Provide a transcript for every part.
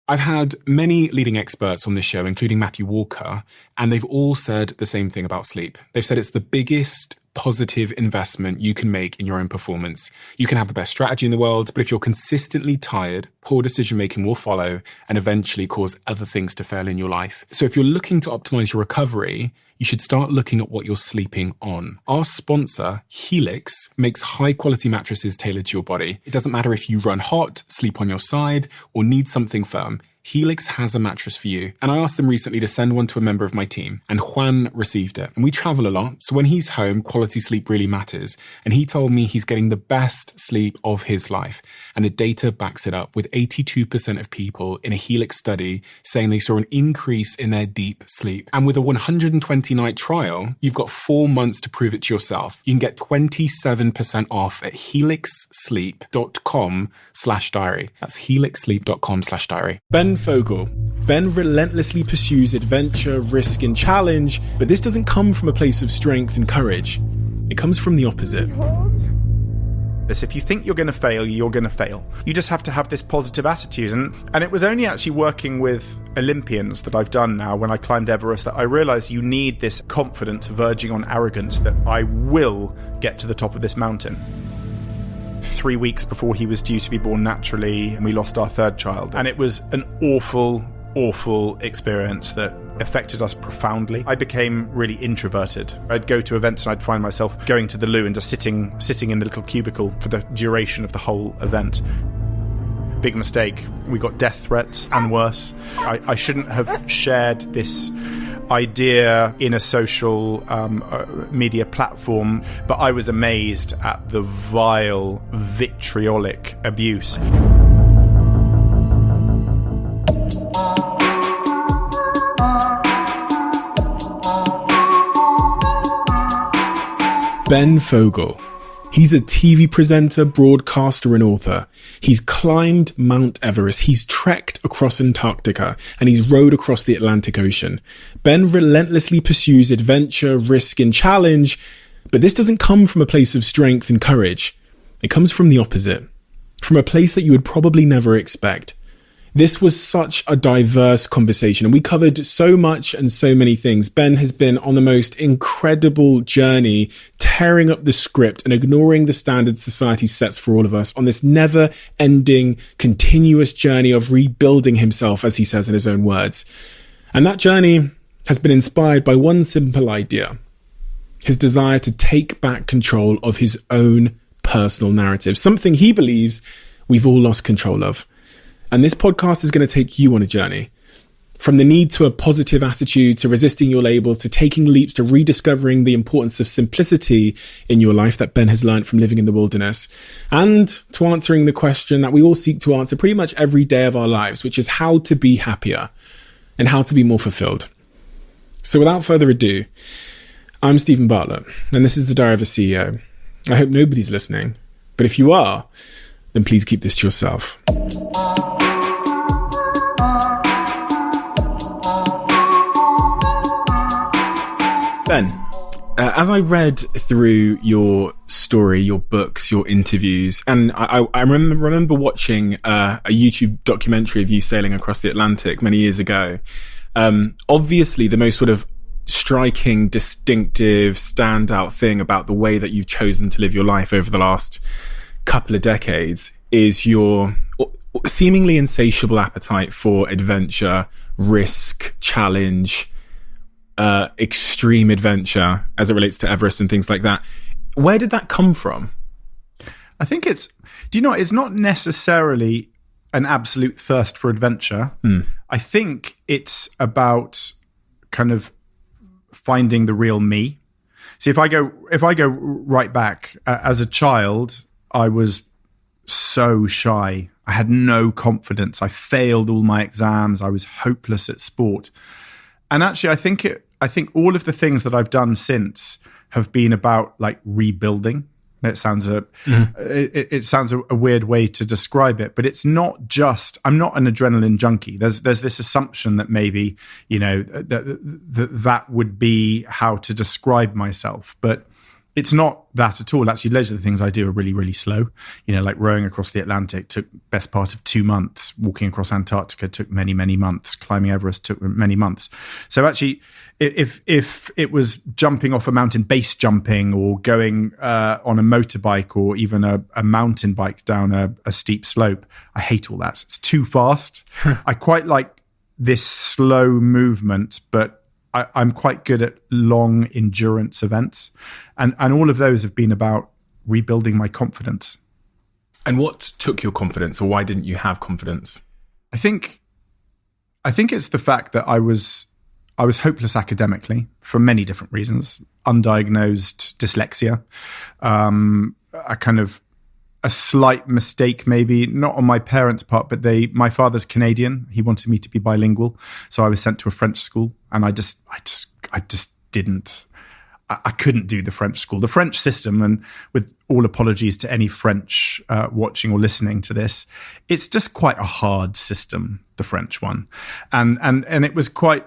I've had many leading experts on this show, including Matthew Walker, and they've all said the same thing about sleep. They've said it's the biggest positive investment you can make in your own performance. You can have the best strategy in the world, but if you're consistently tired, poor decision-making will follow and eventually cause other things to fail in your life. So if you're looking to optimize your recovery, you should start looking at what you're sleeping on. Our sponsor, Helix, makes high-quality mattresses tailored to your body. It doesn't matter if you run hot, sleep on your side, or need something firm. Helix has a mattress for you. And I asked them recently to send one to a member of my team, and Juan received it. And we travel a lot, so when he's home, quality sleep really matters. And he told me he's getting the best sleep of his life. And the data backs it up, with 82% of people in a Helix study saying they saw an increase in their deep sleep. And with a 120-night trial, you've got 4 months to prove it to yourself. You can get 27% off at helixsleep.com/diary. That's helixsleep.com/diary. Ben Fogle. Ben relentlessly pursues adventure, risk, and challenge, but this doesn't come from a place of strength and courage. It comes from the opposite. If you think you're going to fail, you're going to fail. You just have to have this positive attitude. And it was only actually working with Olympians that I've done now when I climbed Everest that I realised you need this confidence verging on arrogance that I will get to the top of this mountain. 3 weeks before he was due to be born naturally, and we lost our third child. And it was an awful, awful experience that affected us profoundly. I became really introverted. I'd go to events and I'd find myself going to the loo and just sitting in the little cubicle for the duration of the whole event. Big mistake. We got death threats and worse. I shouldn't have shared this idea in a social media platform, but I was amazed at the vile, vitriolic abuse. Ben Fogle. He's a TV presenter, broadcaster, and author. He's climbed Mount Everest, he's trekked across Antarctica, and he's rowed across the Atlantic Ocean. Ben relentlessly pursues adventure, risk, and challenge, but this doesn't come from a place of strength and courage. It comes from the opposite, from a place that you would probably never expect. This was such a diverse conversation, and we covered so much and so many things. Ben has been on the most incredible journey, tearing up the script and ignoring the standards society sets for all of us on this never-ending, continuous journey of rebuilding himself, as he says in his own words. And that journey has been inspired by one simple idea: his desire to take back control of his own personal narrative, something he believes we've all lost control of. And this podcast is going to take you on a journey. From the need to a positive attitude, to resisting your labels, to taking leaps, to rediscovering the importance of simplicity in your life that Ben has learned from living in the wilderness. And to answering the question that we all seek to answer pretty much every day of our lives, which is how to be happier and how to be more fulfilled. So without further ado, I'm Stephen Bartlett, and this is the Diary of a CEO. I hope nobody's listening, but if you are, then please keep this to yourself. Ben, as I read through your story, your books, your interviews, and I remember watching a YouTube documentary of you sailing across the Atlantic many years ago. Obviously, the most sort of striking, distinctive, standout thing about the way that you've chosen to live your life over the last couple of decades is your seemingly insatiable appetite for adventure, risk, challenge, extreme adventure as it relates to Everest and things like that. Where did that come from? I think it's not necessarily an absolute thirst for adventure. I think it's about kind of finding the real me. See, if I go right back, as a child, I was so shy. I had no confidence. I failed all my exams. I was hopeless at sport. And actually, I think all of the things that I've done since have been about like rebuilding. It sounds it sounds a weird way to describe it, but it's not just. I'm not an adrenaline junkie. There's this assumption that maybe that would be how to describe myself, but It's not that at all. Actually, loads of the things I do are really, really slow. Like rowing across the Atlantic took best part of 2 months. Walking across Antarctica took many, many months. Climbing Everest took many months. So actually, if it was jumping off a mountain, base jumping, or going on a motorbike, or even a mountain bike down a steep slope, I hate all that. It's too fast. I quite like this slow movement, but I'm quite good at long endurance events. And all of those have been about rebuilding my confidence. And what took your confidence, or why didn't you have confidence? I think it's the fact that I was hopeless academically for many different reasons. Undiagnosed dyslexia, a slight mistake, maybe not on my parents' part, but my father's Canadian. He wanted me to be bilingual, so I was sent to a French school, and I just didn't. I couldn't do the French school, the French system, and with all apologies to any French watching or listening to this, it's just quite a hard system, the French one, and it was quite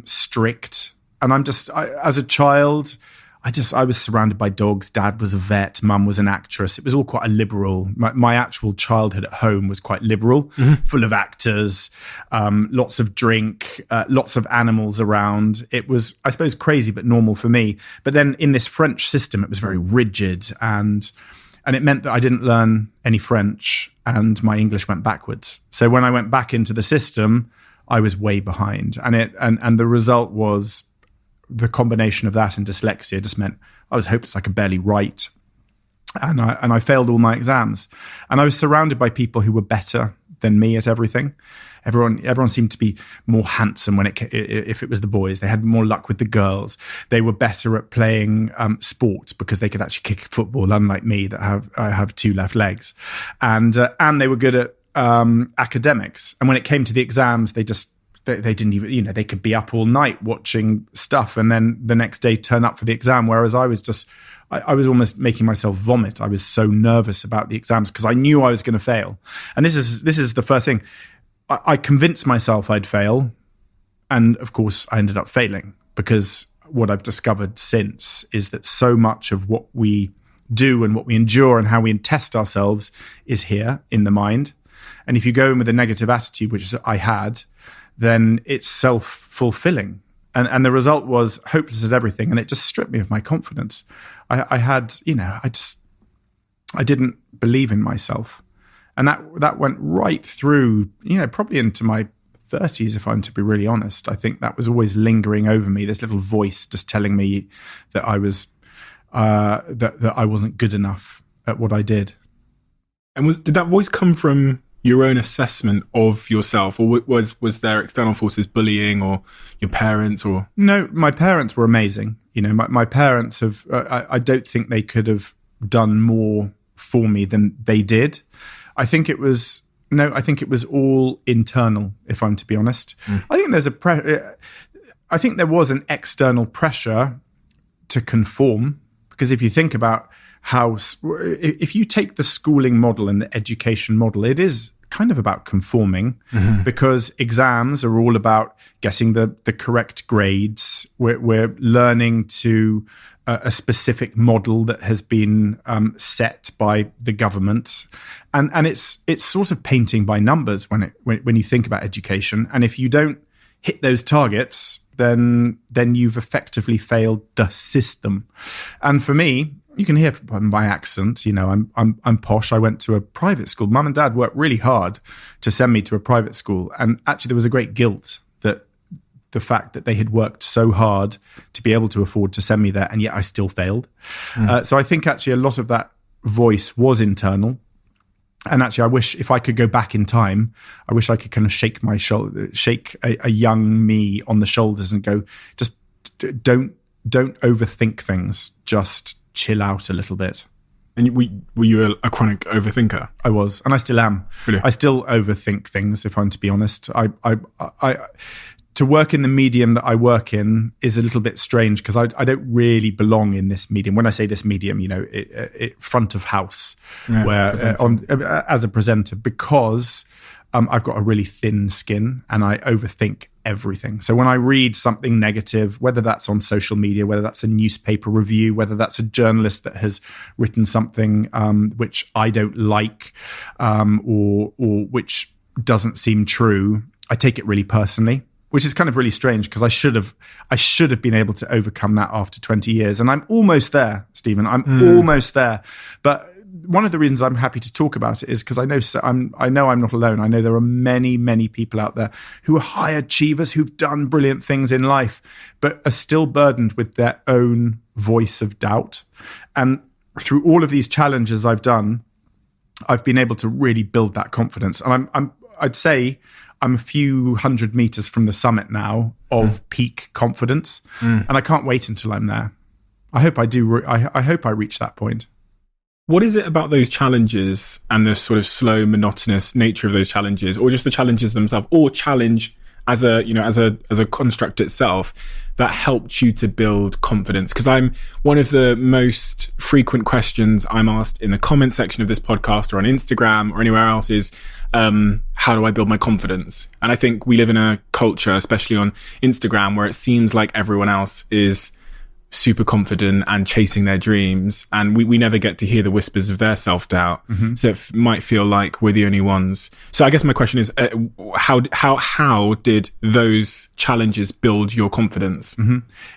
strict. And as a child, I was surrounded by dogs. Dad was a vet. Mum was an actress. It was all quite a liberal. My actual childhood at home was quite liberal, full of actors, lots of drink, lots of animals around. It was, I suppose, crazy, but normal for me. But then in this French system, it was very rigid, and it meant that I didn't learn any French, and my English went backwards. So when I went back into the system, I was way behind, and the result was, the combination of that and dyslexia just meant I was hopeless. I could barely write, and I failed all my exams. And I was surrounded by people who were better than me at everything. Everyone seemed to be more handsome if it was the boys. They had more luck with the girls. They were better at playing sports because they could actually kick a football, unlike me I have 2 left legs. And they were good at academics. And when it came to the exams, they didn't even, they could be up all night watching stuff and then the next day turn up for the exam. Whereas I was almost making myself vomit. I was so nervous about the exams because I knew I was going to fail. And this is the first thing. I convinced myself I'd fail. And of course I ended up failing, because what I've discovered since is that so much of what we do and what we endure and how we test ourselves is here in the mind. And if you go in with a negative attitude, which I had, then it's self-fulfilling. And the result was hopeless at everything. And it just stripped me of my confidence. I didn't believe in myself. And that went right through, probably into my 30s, if I'm to be really honest. I think that was always lingering over me, this little voice just telling me that I was, that I wasn't good enough at what I did. And did that voice come from your own assessment of yourself, or was there external forces, bullying, or your parents, or? No, my parents were amazing. My parents have, I don't think they could have done more for me than they did. I think it was all internal, if I'm to be honest. I think there was an external pressure to conform, because if you think about if you take the schooling model and the education model, it is kind of about conforming, because exams are all about getting the correct grades. We're learning to a specific model that has been set by the government, and it's sort of painting by numbers when you think about education. And if you don't hit those targets, then you've effectively failed the system. And for me, you can hear from my accent, I'm posh. I went to a private school. Mum and Dad worked really hard to send me to a private school. And actually there was a great guilt that the fact that they had worked so hard to be able to afford to send me there, and yet I still failed. So I think actually a lot of that voice was internal. And actually, I wish if I could go back in time, I wish I could kind of shake a young me on the shoulders and go, just don't overthink things. Just chill out a little bit. And were you a chronic overthinker? I was, and I still am. Really? I still overthink things, if I'm to be honest. to work in the medium that I work in is a little bit strange because I don't really belong in this medium. When I say this medium, front of house, where as a presenter, because I've got a really thin skin and I overthink everything. So when I read something negative, whether that's on social media, whether that's a newspaper review, whether that's a journalist that has written something which I don't like or which doesn't seem true, I take it really personally, which is kind of really strange because I should have been able to overcome that after 20 years. And I'm almost there, Stephen. I'm almost there. But one of the reasons I'm happy to talk about it is because I know I'm not alone. I know there are many, many people out there who are high achievers, who've done brilliant things in life, but are still burdened with their own voice of doubt. And through all of these challenges I've done, I've been able to really build that confidence. And I'd say I'm a few hundred meters from the summit now of peak confidence, and I can't wait until I'm there. I hope I do. I hope I reach that point. What is it about those challenges and the sort of slow, monotonous nature of those challenges, or just the challenges themselves, or challenge as a construct itself, that helped you to build confidence? Because one of the most frequent questions I'm asked in the comment section of this podcast or on Instagram or anywhere else is, how do I build my confidence? And I think we live in a culture, especially on Instagram, where it seems like everyone else is super confident and chasing their dreams, and we never get to hear the whispers of their self-doubt. So it might feel like we're the only ones. So I guess my question is, how did those challenges build your confidence?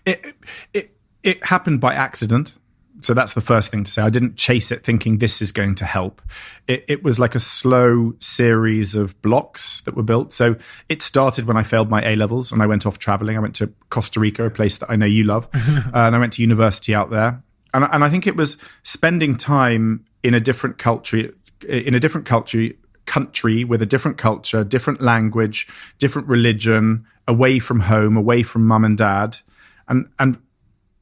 It happened by accident. So that's the first thing to say. I didn't chase it thinking this is going to help. It was like a slow series of blocks that were built. So it started when I failed my A-levels and I went off traveling. I went to Costa Rica, a place that I know you love. And I went to university out there. And I think it was spending time in a different country with a different culture, different language, different religion, away from home, away from mum and dad. And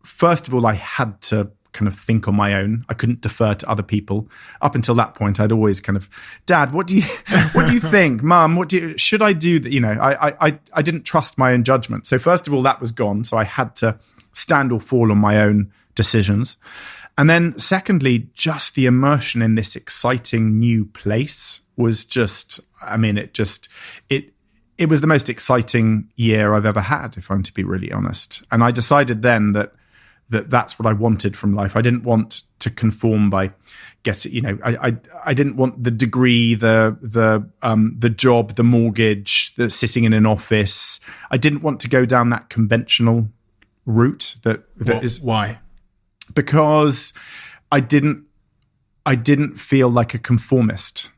first of all, I had to kind of think on my own. I couldn't defer to other people. Up until that point, I'd always kind of, Dad, what do you think? Mum, should I do that? I didn't trust my own judgment. So first of all, that was gone. So I had to stand or fall on my own decisions. And then secondly, just the immersion in this exciting new place was just, it was the most exciting year I've ever had, if I'm to be really honest. And I decided then that's what I wanted from life. I didn't want to conform by I didn't want the degree, the job, the mortgage, the sitting in an office. I didn't want to go down that conventional route. Why? Because I didn't feel like a conformist.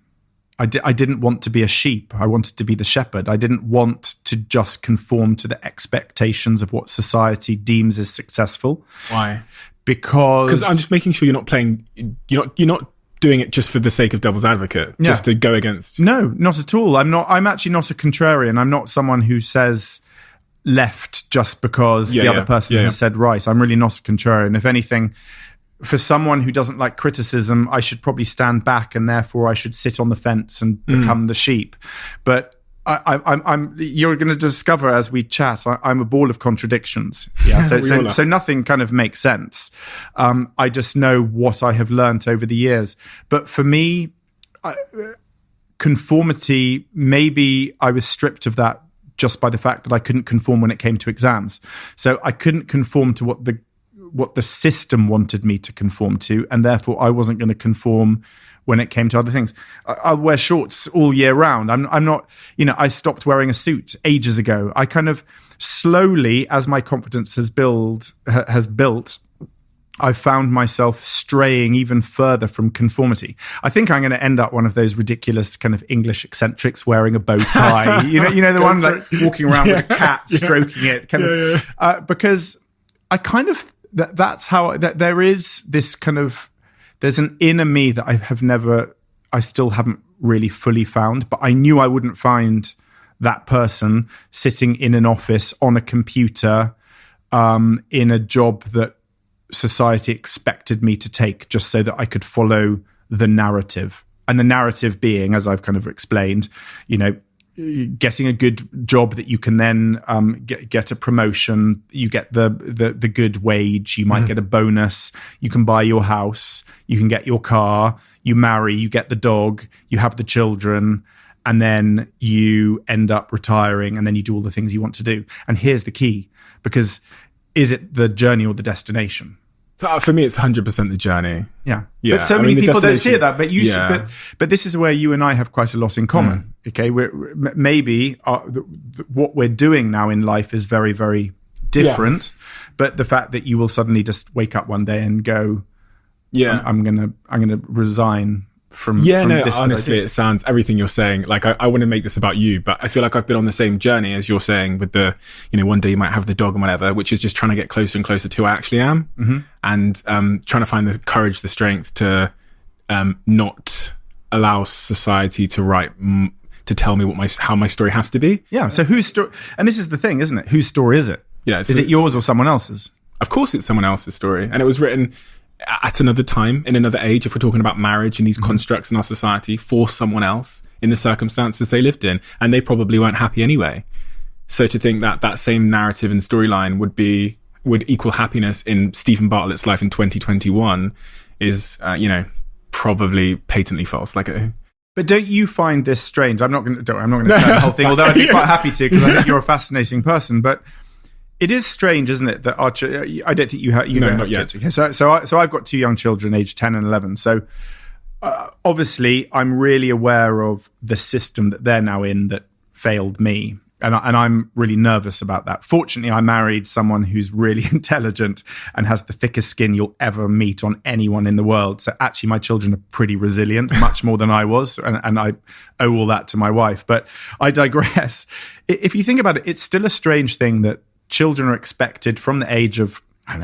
I didn't want to be a sheep. I wanted to be the shepherd. I didn't want to just conform to the expectations of what society deems as successful. Why? Because I'm just making sure you're not doing it just for the sake of devil's advocate, just to go against. No, not at all. I'm actually not a contrarian. I'm not someone who says left just because the other person has said right. I'm really not a contrarian. If anything, for someone who doesn't like criticism, I should probably stand back, and therefore I should sit on the fence and become the sheep. But you're going to discover as we chat, I'm a ball of contradictions. Yeah, so nothing kind of makes sense. I just know what I have learned over the years. But for me, conformity, maybe I was stripped of that just by the fact that I couldn't conform when it came to exams. So I couldn't conform to what the system wanted me to conform to, and therefore I wasn't going to conform when it came to other things. I'll wear shorts all year round. I'm not, I stopped wearing a suit ages ago. I kind of slowly, as my confidence has built, I've found myself straying even further from conformity. I think I'm going to end up one of those ridiculous kind of English eccentrics wearing a bow tie. You know the one like walking around with a cat, stroking it, because I kind of, that's how there is this kind of, there's an inner me that I still haven't really fully found, but I knew I wouldn't find that person sitting in an office on a computer in a job that society expected me to take just so that I could follow the narrative. And the narrative being, as I've kind of explained, getting a good job that you can then get a promotion. You get the good wage. You might get a bonus. You can buy your house. You can get your car. You marry. You get the dog. You have the children. And then you end up retiring, and then you do all the things you want to do. And here's the key, because is it the journey or the destination? So for me, it's 100% the journey. Yeah. But so many people don't see that. But but this is where you and I have quite a lot in common. Okay, maybe what we're doing now in life is very, very different. But the fact that you will suddenly just wake up one day and go, I'm gonna resign from this. Honestly, it sounds everything you're saying. Like I want to make this about you, but I feel like I've been on the same journey as you're saying with the, one day you might have the dog and whatever, which is just trying to get closer and closer to who I actually am, and trying to find the courage, the strength to not allow society to tell me how my story has to be. Yeah. So whose story? And this is the thing, isn't it? Whose story is it? Yeah. Is it yours or someone else's? Of course, it's someone else's story, and it was written at another time, in another age, if we're talking about marriage and these constructs in our society, for someone else in the circumstances they lived in, and they probably weren't happy anyway. So to think that same narrative and storyline would equal happiness in Stephen Bartlett's life in 2021 is, probably patently false. But don't you find this strange? I'm not going to turn the whole thing, although I'd be quite happy to, because I think you're a fascinating person. But it is strange, isn't it, that I don't think you have. No, not yet. Okay, so I've got two young children, aged 10 and 11. So obviously, I'm really aware of the system that they're now in that failed me, and I'm really nervous about that. Fortunately, I married someone who's really intelligent and has the thickest skin you'll ever meet on anyone in the world. So actually, my children are pretty resilient, much more than I was, and I owe all that to my wife. But I digress. If you think about it, it's still a strange thing that children are expected from the age of,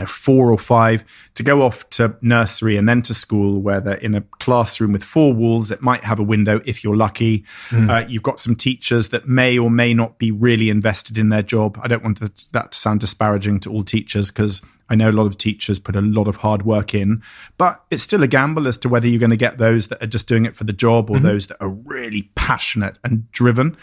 4 or 5 to go off to nursery and then to school, where they're in a classroom with 4 walls that might have a window if you're lucky. You've got some teachers that may or may not be really invested in their job. I don't want that to sound disparaging to all teachers, because I know a lot of teachers put a lot of hard work in, but it's still a gamble as to whether you're going to get those that are just doing it for the job or those that are really passionate and driven.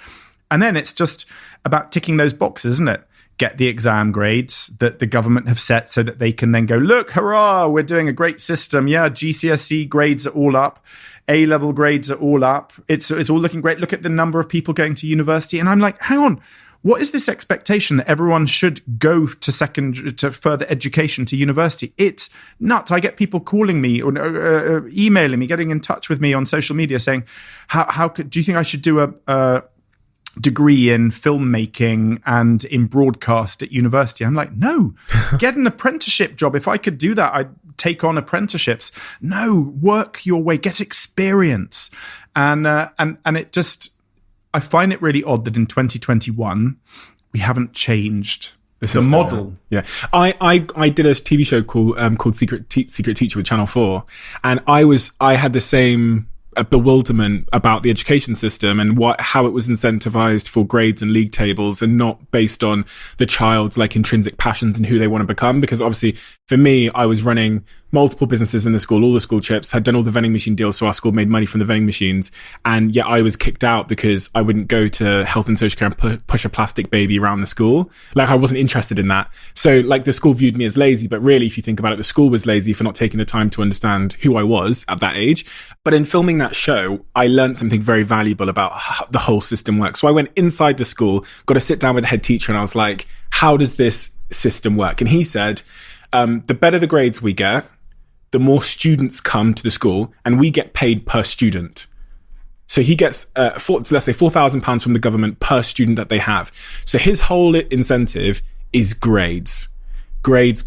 And then it's just about ticking those boxes, isn't it? Get the exam grades that the government have set so that they can then go, look, hurrah, we're doing a great system. Yeah, GCSE grades are all up. A-level grades are all up. It's all looking great. Look at the number of people going to university. And I'm like, hang on, what is this expectation that everyone should go to further education, to university? It's nuts. I get people calling me or emailing me, getting in touch with me on social media saying, do you think I should do a degree in filmmaking and in broadcast at university? I'm like, no, get an apprenticeship job. If I could do that, I'd take on apprenticeships. No, work your way, get experience. And it just, I find it really odd that in 2021, we haven't changed the model. Yeah. I did a TV show called Secret Teacher with Channel 4. And I had the same bewilderment about the education system and how it was incentivized for grades and league tables and not based on the child's intrinsic passions and who they want to become. Because obviously for me, I was running multiple businesses in the school, all the school trips, had done all the vending machine deals, so our school made money from the vending machines. And yet I was kicked out because I wouldn't go to health and social care and push a plastic baby around the school. I wasn't interested in that. So the school viewed me as lazy, but really, if you think about it, the school was lazy for not taking the time to understand who I was at that age. But in filming that show, I learned something very valuable about how the whole system works. So I went inside the school, got to sit down with the head teacher, and I was like, how does this system work? And he said, the better the grades we get, the more students come to the school, and we get paid per student. So he gets, let's say £4,000 from the government per student that they have. So his whole incentive is grades. Grades.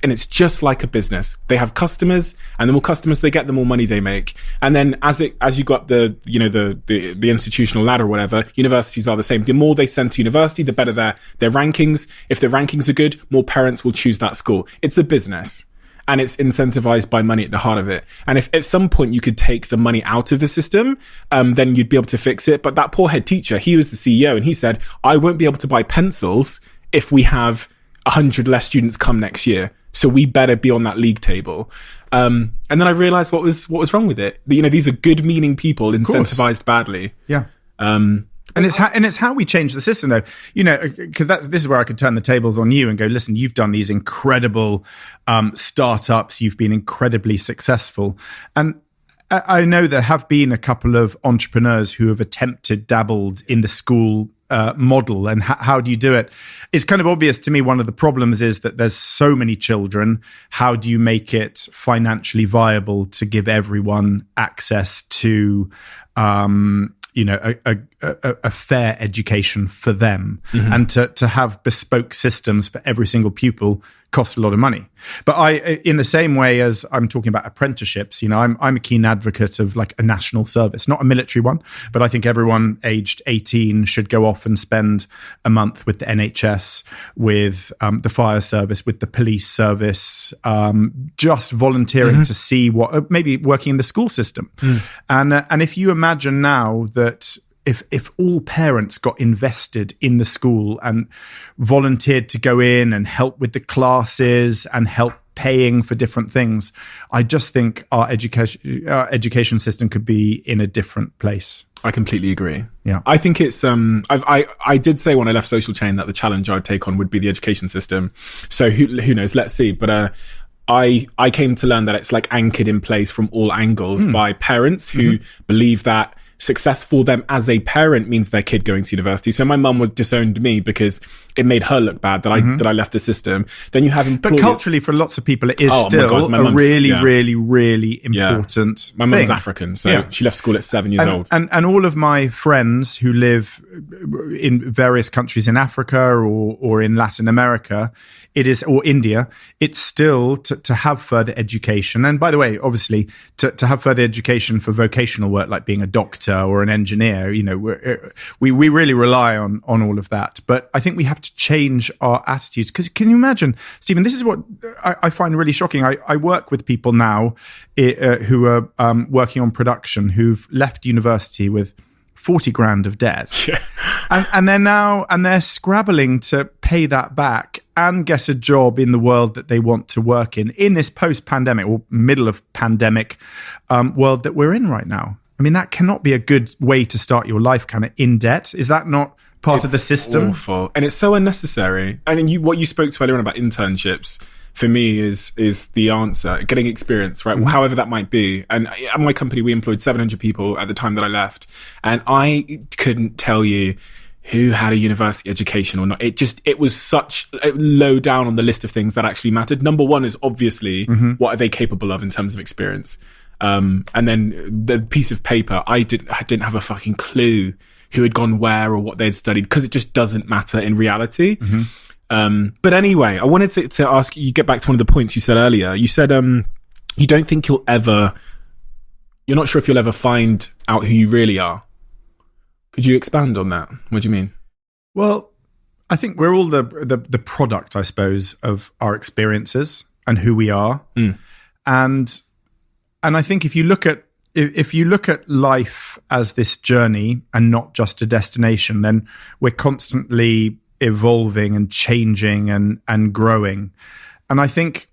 And it's just like a business. They have customers, and the more customers they get, the more money they make. And then as you go up the institutional ladder or whatever, universities are the same. The more they send to university, the better their rankings. If their rankings are good, more parents will choose that school. It's a business. And it's incentivized by money at the heart of it. And if at some point you could take the money out of the system, then you'd be able to fix it. But that poor head teacher, he was the CEO, and he said, I won't be able to buy pencils if we have 100 less students come next year. So we better be on that league table. And then I realized what was wrong with it. These are good meaning people incentivized badly. Yeah. And it's how we change the system, though. Because this is where I could turn the tables on you and go, listen, you've done these incredible startups. You've been incredibly successful, and I know there have been a couple of entrepreneurs who have dabbled in the school model. And how do you do it? It's kind of obvious to me. One of the problems is that there's so many children. How do you make it financially viable to give everyone access to a fair education for them, and to have bespoke systems for every single pupil costs a lot of money. But in the same way as I'm talking about apprenticeships, I'm a keen advocate of like a national service, not a military one, but I think everyone aged 18 should go off and spend a month with the NHS, with the fire service, with the police service, just volunteering to see what, maybe working in the school system. And if you imagine now that if all parents got invested in the school and volunteered to go in and help with the classes and help paying for different things, I just think our education system could be in a different place. I completely agree. Yeah, I think it's I did say when I left Social Chain that the challenge I'd take on would be the education system. So who knows? Let's see. But I came to learn that it's like anchored in place from all angles by parents who believe that success for them as a parent means their kid going to university. So my mum would disowned me because it made her look bad that I left the system. Then you have employers. But culturally, for lots of people, it is still a really, really, really important My mum's African, so she left school at 7 years old. And all of my friends who live in various countries in Africa or in Latin America, or India, it's still to have further education. And by the way, obviously, to have further education for vocational work, like being a doctor or an engineer, we really rely on all of that. But I think we have to change our attitudes. Because can you imagine, Stephen, this is what I find really shocking. I work with people now who are working on production, who've left university with 40 grand of debt. And they're scrabbling to pay that back and get a job in the world that they want to work in this post-pandemic or middle of pandemic world that we're in right now. I mean, that cannot be a good way to start your life, kind of in debt. Is that not part of the system? Awful. And it's so unnecessary. I mean, what you spoke to earlier on about internships, for me, is the answer. Getting experience, right? However that might be. And at my company, we employed 700 people at the time that I left. And I couldn't tell you who had a university education or not. It was such low down on the list of things that actually mattered. Number one is obviously what are they capable of in terms of experience. And then the piece of paper, I didn't have a fucking clue who had gone where or what they'd studied, because it just doesn't matter in reality. But anyway, I wanted to ask you, get back to one of the points you said earlier. You said you don't think you're not sure if you'll ever find out who you really are. Could you expand on that? What do you mean? Well, I think we're all the product, I suppose, of our experiences and who we are. And I think if you look at life as this journey and not just a destination, then we're constantly evolving and changing and growing. And I think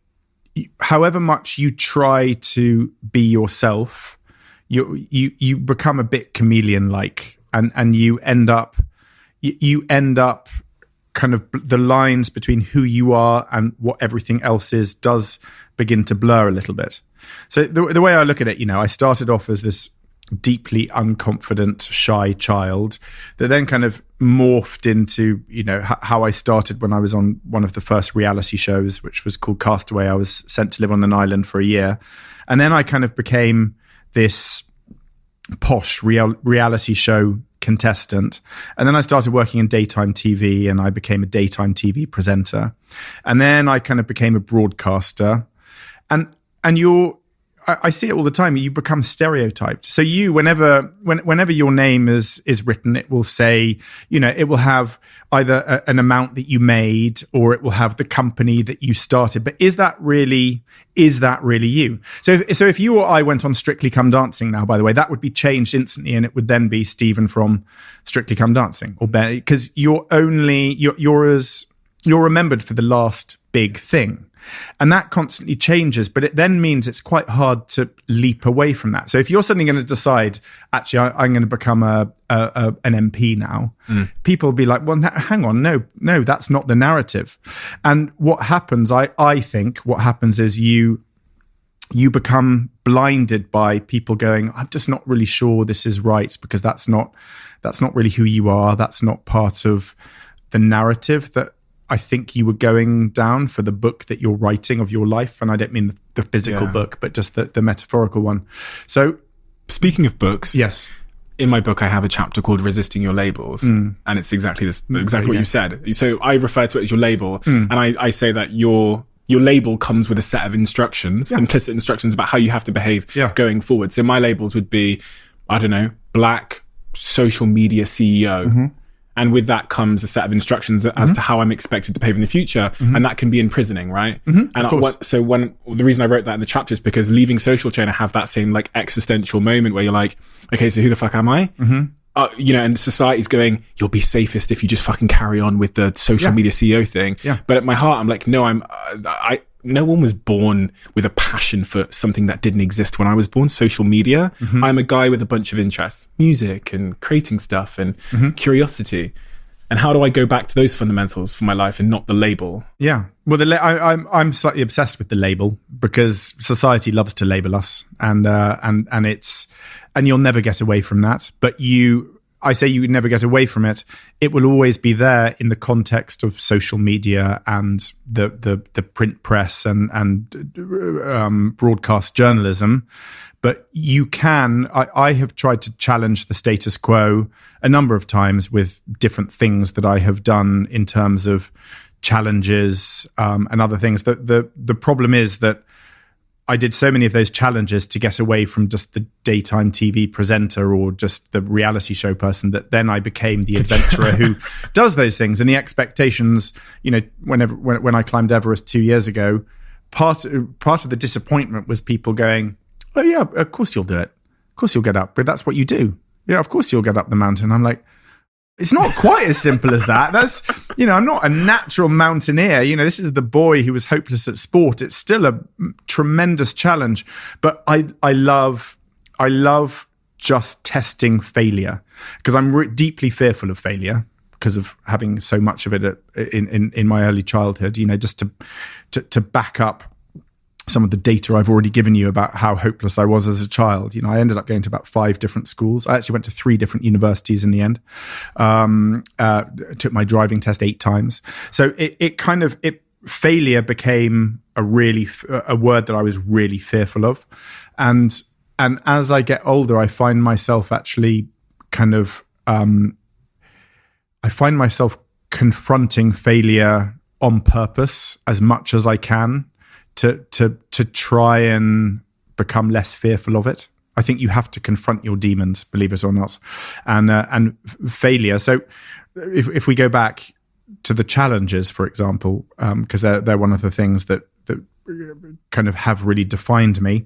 however much you try to be yourself, you become a bit chameleon-like, and you end up kind of the lines between who you are and what everything else is does begin to blur a little bit. So the way I look at it, I started off as this deeply unconfident, shy child that then kind of morphed into, how I started when I was on one of the first reality shows, which was called Castaway. I was sent to live on an island for a year. And then I kind of became this posh reality show contestant. And then I started working in daytime TV, and I became a daytime TV presenter. And then I kind of became a broadcaster. And I see it all the time. You become stereotyped. So whenever your name is written, it will say, it will have either an amount that you made, or it will have the company that you started. But is that really you? So if you or I went on Strictly Come Dancing now, by the way, that would be changed instantly, and it would then be Stephen from Strictly Come Dancing, or Ben, because you're you're remembered for the last big thing. And that constantly changes, but it then means it's quite hard to leap away from that. So if you're suddenly going to decide, actually, I'm going to become an MP now, people will be like, well, hang on, no, that's not the narrative. And what happens, I think what happens is you become blinded by people going, I'm just not really sure this is right, because that's not really who you are. That's not part of the narrative that I think you were going down for the book that you're writing of your life. And I don't mean the physical book, but just the metaphorical one. So speaking of books, yes, in my book, I have a chapter called Resisting Your Labels. And it's exactly what you said. So I refer to it as your label. And I say that your label comes with a set of instructions, implicit instructions about how you have to behave going forward. So my labels would be, I don't know, Black social media CEO. And with that comes a set of instructions as to how I'm expected to behave in the future. And that can be imprisoning, right? And the reason I wrote that in the chapter is because leaving Social Chain, I have that same like existential moment where you're like, okay, so who the fuck am I? And society's going, you'll be safest if you just fucking carry on with the social media CEO thing. But at my heart, I'm like, no, no one was born with a passion for something that didn't exist when I was born, social media. I'm a guy with a bunch of interests, music and creating stuff and curiosity. And how do I go back to those fundamentals for my life and not the label? Yeah. Well, I'm slightly obsessed with the label because society loves to label us, and you'll never get away from that. But I say you would never get away from it. It will always be there in the context of social media and the print press and broadcast journalism. But you can, I have tried to challenge the status quo a number of times with different things that I have done in terms of challenges and other things. The problem is that I did so many of those challenges to get away from just the daytime TV presenter or just the reality show person that then I became the adventurer who does those things. And the expectations, when I climbed Everest 2 years ago, part of the disappointment was people going, oh yeah, of course you'll do it. Of course you'll get up, but that's what you do. Yeah, of course you'll get up the mountain. I'm like, it's not quite as simple as that. That's, I'm not a natural mountaineer. This is the boy who was hopeless at sport. It's still a tremendous challenge. But I love just testing failure because I'm deeply fearful of failure because of having so much of it in my early childhood, just to back up some of the data I've already given you about how hopeless I was as a child. I ended up going to about 5 different schools. I actually went to 3 different universities in the end. Took my driving test 8 times. So failure became a word that I was really fearful of. And as I get older, I find myself actually I find myself confronting failure on purpose as much as I can to try and become less fearful of it. I think you have to confront your demons, believe it or not, and failure. So if we go back to the challenges, for example, because they're one of the things that kind of have really defined me.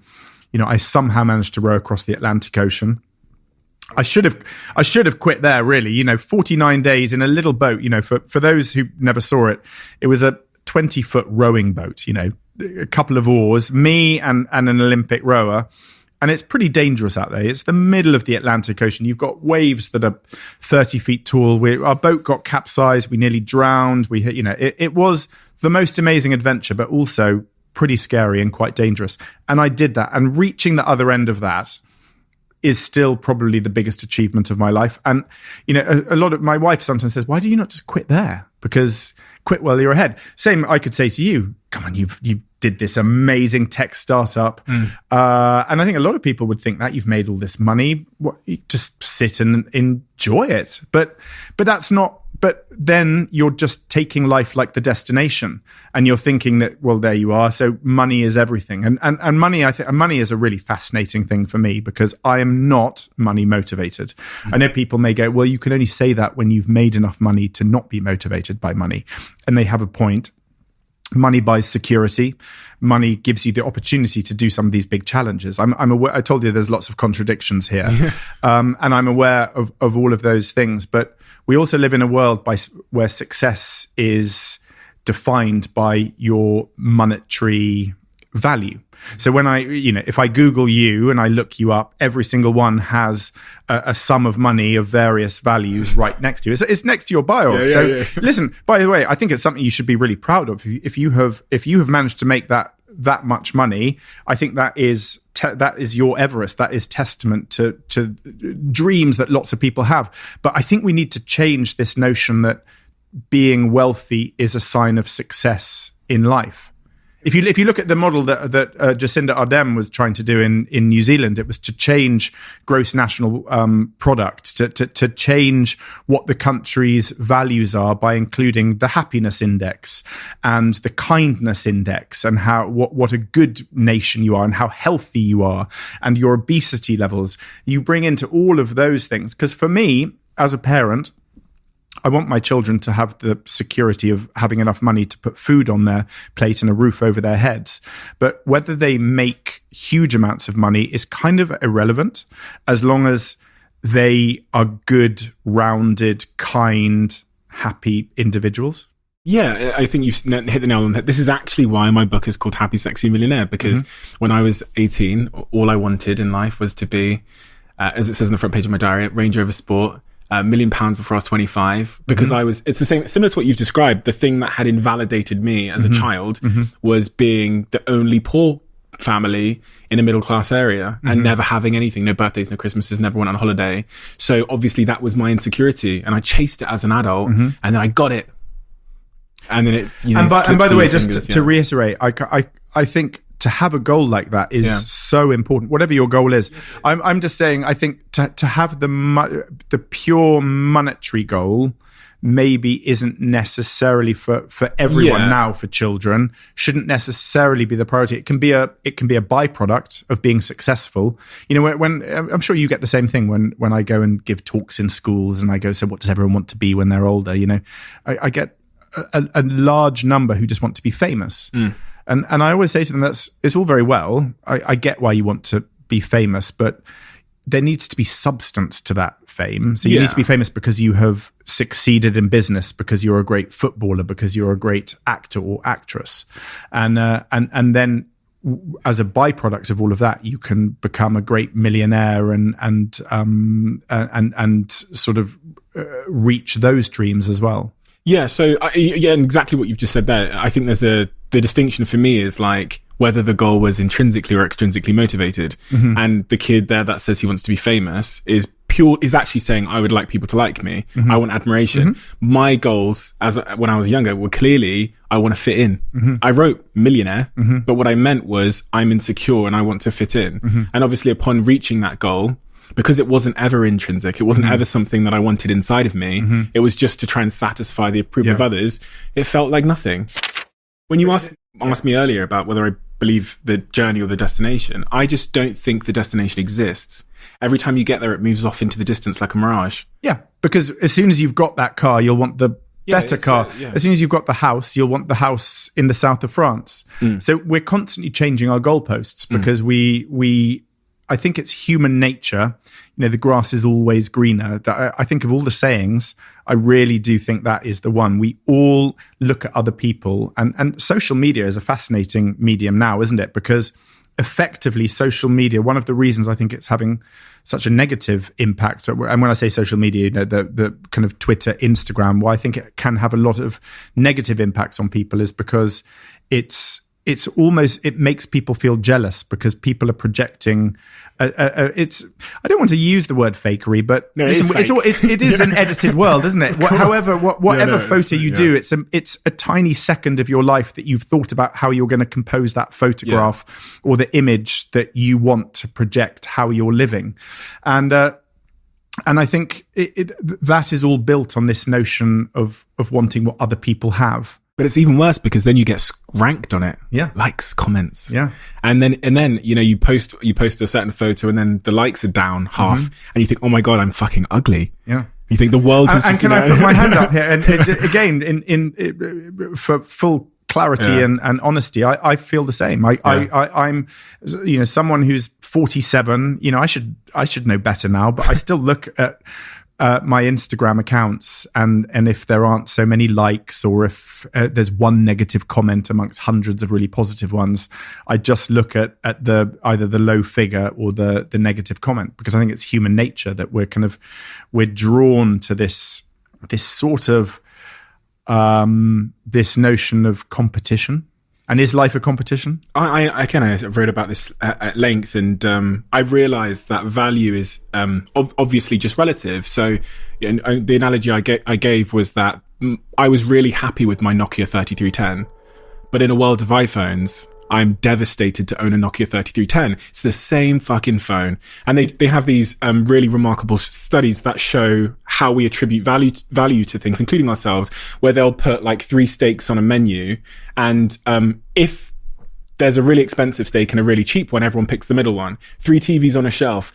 I somehow managed to row across the Atlantic Ocean. I should have quit there, really. 49 days in a little boat. For those who never saw it, it was a 20-foot rowing boat. A couple of oars, me and an Olympic rower. And it's pretty dangerous out there. It's the middle of the Atlantic Ocean. You've got waves that are 30 feet tall. Our boat got capsized. We nearly drowned. It was the most amazing adventure, but also pretty scary and quite dangerous. And I did that. And reaching the other end of that is still probably the biggest achievement of my life. And, a lot of my wife sometimes says, why do you not just quit there? Because quit while you're ahead. Same I could say to you, come on, you did this amazing tech startup. And I think a lot of people would think that you've made all this money. You just sit and enjoy it. But that's not, but then you're just taking life like the destination and you're thinking that, well, there you are. So money is everything. And money, I think money is a really fascinating thing for me because I am not money motivated. I know people may go, well, you can only say that when you've made enough money to not be motivated by money. And they have a point. Money buys security. Money gives you the opportunity to do some of these big challenges. I'm aware. I told you there's lots of contradictions here, and I'm aware of all of those things. But we also live in a world where success is defined by your monetary value. So when if I Google you and I look you up, every single one has a sum of money of various values right next to you. So it's next to your bio. Listen, by the way, I think it's something you should be really proud of. If you have managed to make that much money, I think that is your Everest. That is testament to dreams that lots of people have. But I think we need to change this notion that being wealthy is a sign of success in life. If you look at the model that Jacinda Ardern was trying to do in New Zealand, it was to change gross national product, to change what the country's values are by including the happiness index and the kindness index and what a good nation you are and how healthy you are and your obesity levels. You bring into all of those things. Because for me, as a parent, I want my children to have the security of having enough money to put food on their plate and a roof over their heads. But whether they make huge amounts of money is kind of irrelevant as long as they are good, rounded, kind, happy individuals. Yeah, I think you've hit the nail on the head. This is actually why my book is called Happy, Sexy Millionaire, because when I was 18, all I wanted in life was to be, as it says on the front page of my diary, Range Rover Sport, £1 million before I was 25, because it's the same, similar to what you've described. The thing that had invalidated me as a child was being the only poor family in a middle class area and never having anything, no birthdays, no Christmases, never went on holiday. So obviously that was my insecurity, and I chased it as an adult, and then I got it. And then it, and by the way, just to reiterate, I think to have a goal like that is so important, whatever your goal is. I'm just saying, I think to have the pure monetary goal maybe isn't necessarily for everyone now, for children, shouldn't necessarily be the priority. It can be a byproduct of being successful. You know, when I'm sure you get the same thing when I go and give talks in schools and I go, so what does everyone want to be when they're older? You know, I get a large number who just want to be famous. And I always say to them, it's all very well. I get why you want to be famous, but there needs to be substance to that fame. So you need to be famous because you have succeeded in business, because you're a great footballer, because you're a great actor or actress. And then as a byproduct of all of that, you can become a great millionaire and sort of reach those dreams as well. Yeah, so exactly what you've just said there. I think the distinction for me is like whether the goal was intrinsically or extrinsically motivated. And the kid there that says he wants to be famous is actually saying, I would like people to like me. I want admiration. My goals when I was younger were clearly, I want to fit in. I wrote millionaire, but what I meant was I'm insecure and I want to fit in. And obviously upon reaching that goal, because it wasn't ever intrinsic, it wasn't ever something that I wanted inside of me, it was just to try and satisfy the approval of others, it felt like nothing. When you asked me earlier about whether I believe the journey or the destination, I just don't think the destination exists. Every time you get there, it moves off into the distance like a mirage. Yeah, because as soon as you've got that car, you'll want the better car. As soon as you've got the house, you'll want the house in the south of France. So we're constantly changing our goalposts because I think it's human nature. You know, the grass is always greener. I think of all the sayings, I really do think that is the one. We all look at other people, and social media is a fascinating medium now, isn't it? Because effectively, social media, one of the reasons I think it's having such a negative impact, and when I say social media, you know, the kind of Twitter, Instagram, why I think it can have a lot of negative impacts on people is because it makes people feel jealous because people are projecting. I don't want to use the word fakery, but no, it is an edited world, isn't it? Whatever photo you do, it's a tiny second of your life that you've thought about how you're going to compose that photograph or the image that you want to project how you're living, and I think that is all built on this notion of wanting what other people have. But it's even worse because then you get ranked on it. Yeah. Likes, comments. Yeah. And then, you know, you post a certain photo and then the likes are down half and you think, oh my God, I'm fucking ugly. Yeah. You think the world is just, and can I put my hand up here? And again, for full clarity and honesty, I feel the same. I'm, you know, someone who's 47, you know, I should know better now, but I still look at my Instagram accounts, and if there aren't so many likes, or if there's one negative comment amongst hundreds of really positive ones, I just look at either the low figure or the negative comment, because I think it's human nature that we're drawn to this sort of this notion of competition. And is life a competition? I've read about this at length, and I've realised that value is obviously just relative. So the analogy I gave was that I was really happy with my Nokia 3310, but in a world of iPhones, I'm devastated to own a Nokia 3310. It's the same fucking phone. And they have these really remarkable studies that show how we attribute value to things, including ourselves, where they'll put like 3 steaks on a menu. And if there's a really expensive steak and a really cheap one, everyone picks the middle one. 3 TVs on a shelf.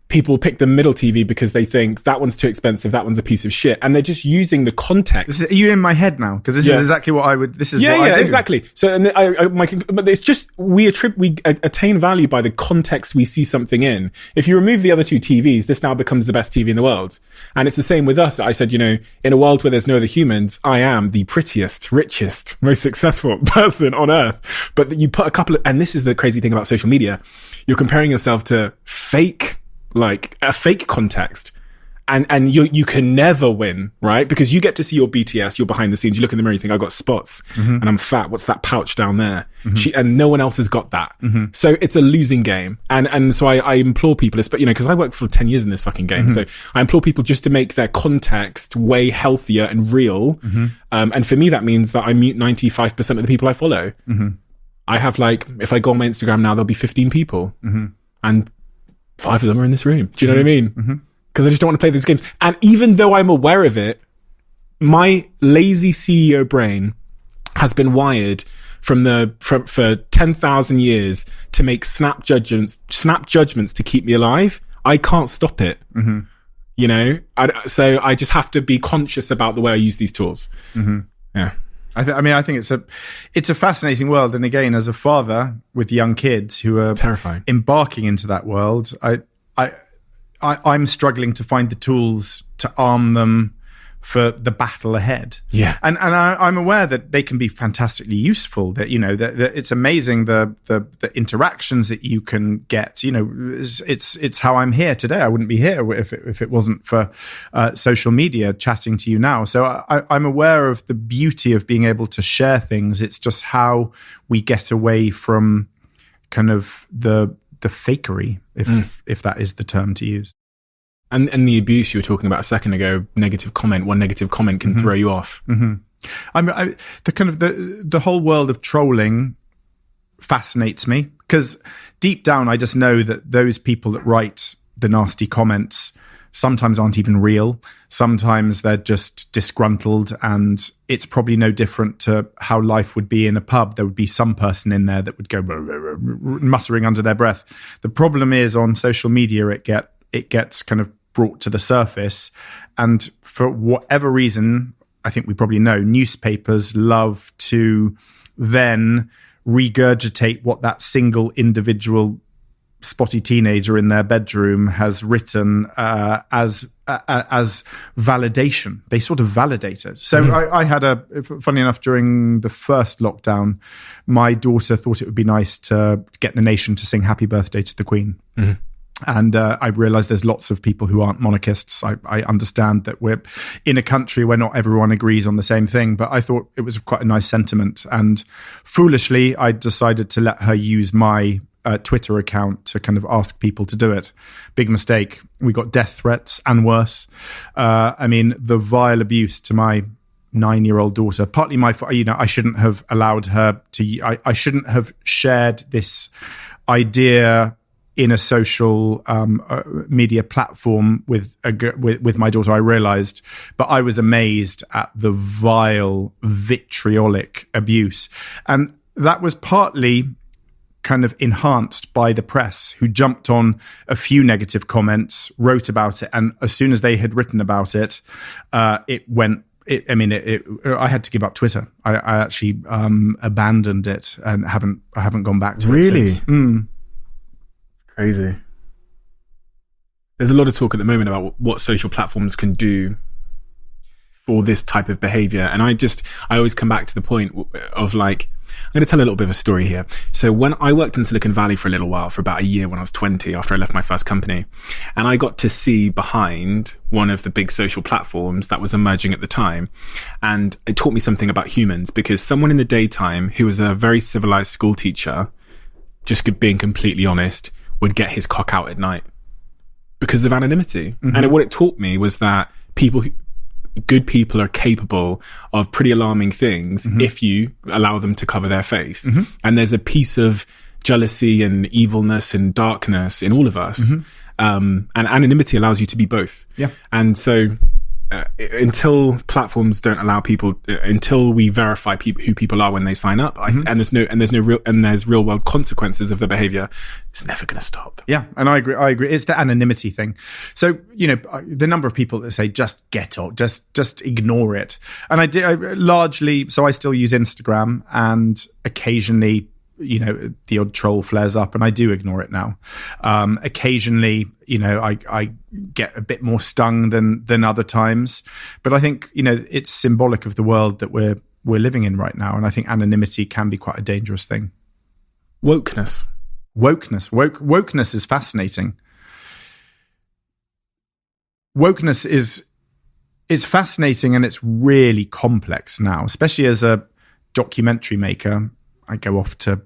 People pick the middle TV because they think that one's too expensive, that one's a piece of shit. And they're just using the context. Are you in my head now? Because this is exactly what I would, this is what I do. Exactly. So, but it's just, we attain value by the context we see something in. If you remove the other 2 TVs, this now becomes the best TV in the world. And it's the same with us. I said, in a world where there's no other humans, I am the prettiest, richest, most successful person on earth. But you put a couple of, and this is the crazy thing about social media, you're comparing yourself to like a fake context, and you can never win, right? Because you get to see your BTS, you're behind the scenes, you look in the mirror, you think, I've got spots and I'm fat, what's that pouch down there? And no one else has got that. So it's a losing game. And so I implore people, but because I worked for 10 years in this fucking game, so I implore people just to make their context way healthier and real. And for me, that means that I mute 95% of the people I follow. I have if I go on my Instagram now, there'll be 15 people. And 5 of them are in this room. Do you know what I mean? Because I just don't want to play these games. And even though I'm aware of it, my lazy CEO brain has been wired for 10,000 years to make snap judgments to keep me alive. I can't stop it. So I just have to be conscious about the way I use these tools. Yeah. I think it's a fascinating world, and again, as a father with young kids who are terrifying, embarking into that world, I'm struggling to find the tools to arm them for the battle ahead. Yeah, and I'm aware that they can be fantastically useful. That that it's amazing the interactions that you can get. It's how I'm here today. I wouldn't be here if it wasn't for social media chatting to you now. So I'm aware of the beauty of being able to share things. It's just how we get away from kind of the fakery, if that is the term to use. And the abuse you were talking about a second ago, one negative comment can throw you off. The whole world of trolling fascinates me, because deep down I just know that those people that write the nasty comments sometimes aren't even real. Sometimes they're just disgruntled, and it's probably no different to how life would be in a pub. There would be some person in there that would go muttering under their breath. The problem is on social media, it gets kind of brought to the surface, and for whatever reason, I think we probably know, newspapers love to then regurgitate what that single individual spotty teenager in their bedroom has written as validation. They sort of validate it. So I had funny enough, during the first lockdown, my daughter thought it would be nice to get the nation to sing Happy Birthday to the Queen. And I realize there's lots of people who aren't monarchists. I understand that we're in a country where not everyone agrees on the same thing, but I thought it was quite a nice sentiment. And foolishly, I decided to let her use my Twitter account to kind of ask people to do it. Big mistake. We got death threats and worse. The vile abuse to my 9-year-old daughter, partly my fault. I shouldn't have allowed her to, I shouldn't have shared this idea in a social media platform with my daughter, I realized, but I was amazed at the vile, vitriolic abuse. And that was partly kind of enhanced by the press, who jumped on a few negative comments, wrote about it, and as soon as they had written about it, it went. I had to give up Twitter. I actually abandoned it and haven't gone back to it since. Crazy. There's a lot of talk at the moment about what social platforms can do for this type of behavior. And I always come back to the point of like, I'm going to tell a little bit of a story here. So when I worked in Silicon Valley for a little while, for about a year when I was 20, after I left my first company, and I got to see behind one of the big social platforms that was emerging at the time. And it taught me something about humans, because someone in the daytime who was a very civilized school teacher, just being completely honest, would get his cock out at night because of anonymity. Mm-hmm. And what it taught me was that good people are capable of pretty alarming things if you allow them to cover their face. And there's a piece of jealousy and evilness and darkness in all of us. And anonymity allows you to be both. Yeah. And so until platforms don't allow people, until we verify who people are when they sign up, and there's real world consequences of the behavior, it's never going to stop. Yeah, and I agree. It's the anonymity thing. So the number of people that say just get off, just ignore it, and I largely. So I still use Instagram, and occasionally, the odd troll flares up, and I do ignore it now. Occasionally, I get a bit more stung than other times, but I think it's symbolic of the world that we're living in right now, and I think anonymity can be quite a dangerous thing. Wokeness is fascinating. Wokeness is fascinating, and it's really complex now, especially as a documentary maker. I go off to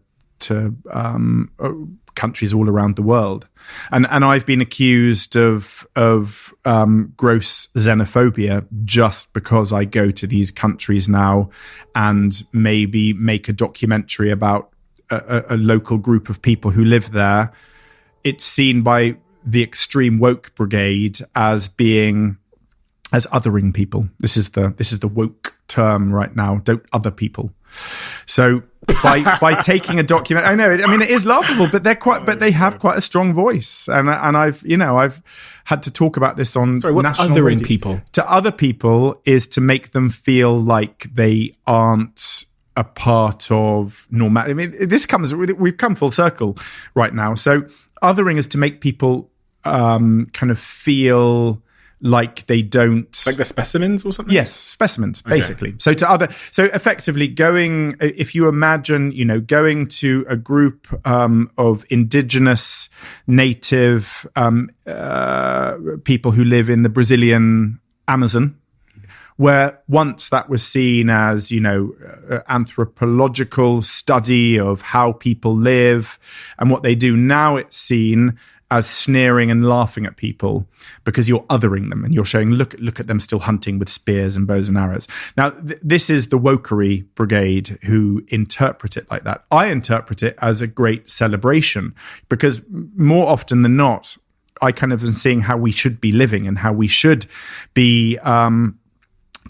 countries all around the world, and I've been accused of gross xenophobia just because I go to these countries now and maybe make a documentary about a local group of people who live there. It's seen by the extreme woke brigade as othering people. This is the woke term right now. Don't other people. So by taking a document, I know it. I mean, it is laughable, but they have quite a strong voice, and I've had to talk about this on. Sorry, what's national othering radio. People? To other people is to make them feel like they aren't a part of normal. I mean, we've come full circle right now. So othering is to make people kind of feel like they don't, like the specimens or something. Yes, specimens, basically. Okay. So effectively if you imagine, going to a group of indigenous native people who live in the Brazilian Amazon, where once that was seen as, anthropological study of how people live and what they do. Now it's seen as sneering and laughing at people because you're othering them and you're showing, look at them still hunting with spears and bows and arrows. Now, this is the wokery brigade who interpret it like that. I interpret it as a great celebration because more often than not, I kind of am seeing how we should be living and how we should be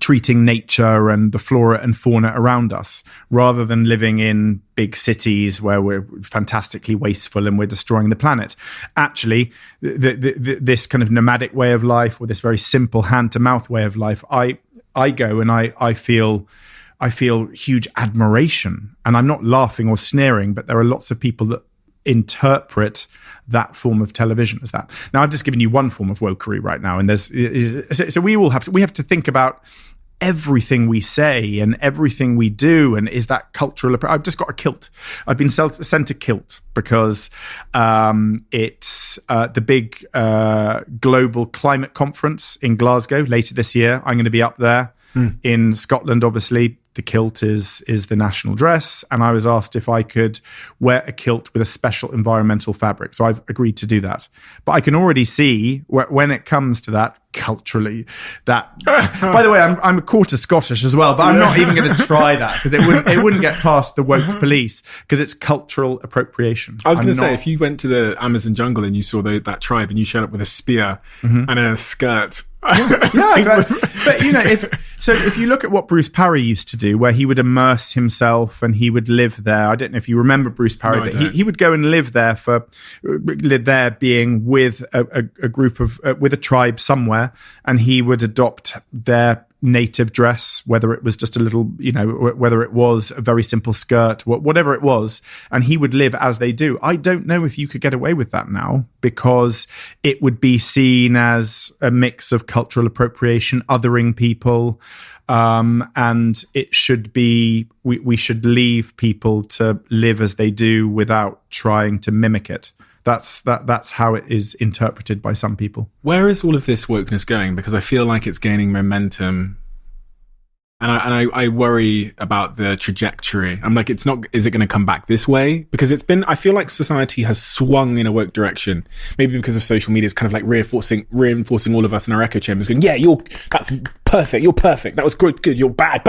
treating nature and the flora and fauna around us, rather than living in big cities where we're fantastically wasteful and we're destroying the planet. Actually, this kind of nomadic way of life, or this very simple hand-to-mouth way of life, I go and I feel huge admiration. And I'm not laughing or sneering, but there are lots of people that interpret that form of television as that. Now, I've just given you one form of wokery right now, and so we have to think about everything we say and everything we do, and is that cultural? I've just got a kilt. I've been sent a kilt because it's the big global climate conference in Glasgow later this year. I'm going to be up there in Scotland, obviously. The kilt is the national dress, and I was asked if I could wear a kilt with a special environmental fabric. So I've agreed to do that. But I can already see when it comes to that culturally, that by the way, I'm a quarter Scottish as well, but I'm not even going to try that because it wouldn't get past the woke police because it's cultural appropriation. I was going to say, if you went to the Amazon jungle and you saw that tribe and you showed up with a spear and a skirt. But if you look at what Bruce Parry used to do, where he would immerse himself and he would live there. I don't know if you remember Bruce Parry, but he would go and live there being with a group of with a tribe somewhere, and he would adopt their native dress, whether it was just a little, whether it was a very simple skirt, whatever it was, and he would live as they do. I don't know if you could get away with that now, because it would be seen as a mix of cultural appropriation, othering people, and it should be, we should leave people to live as they do without trying to mimic it. That's how it is interpreted by some people. Where is all of this wokeness going? Because I feel like it's gaining momentum, and I worry about the trajectory. I'm like, it's not. Is it going to come back this way? Because it's been. I feel like society has swung in a woke direction. Maybe because of social media, it's kind of like reinforcing all of us in our echo chambers, going, "Yeah, that's perfect. You're perfect. That was good. You're bad.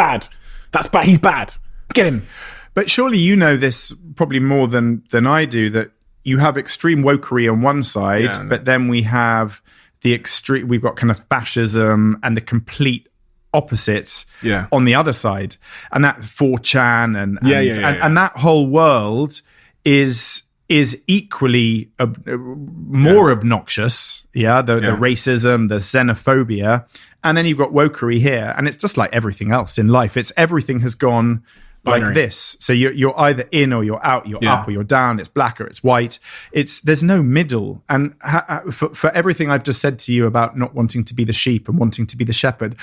That's bad. He's bad. Get him." But surely you know this probably more than I do, that you have extreme wokery on one side, but then we have the extreme. We've got kind of fascism and the complete opposite on the other side, and that 4chan and that whole world is equally more obnoxious. The racism, the xenophobia, and then you've got wokery here, and it's just like everything else in life. Everything has gone binary. Like this. So you're either in or you're out, you're up or you're down, it's black or it's white. There's no middle. And for everything I've just said to you about not wanting to be the sheep and wanting to be the shepherd,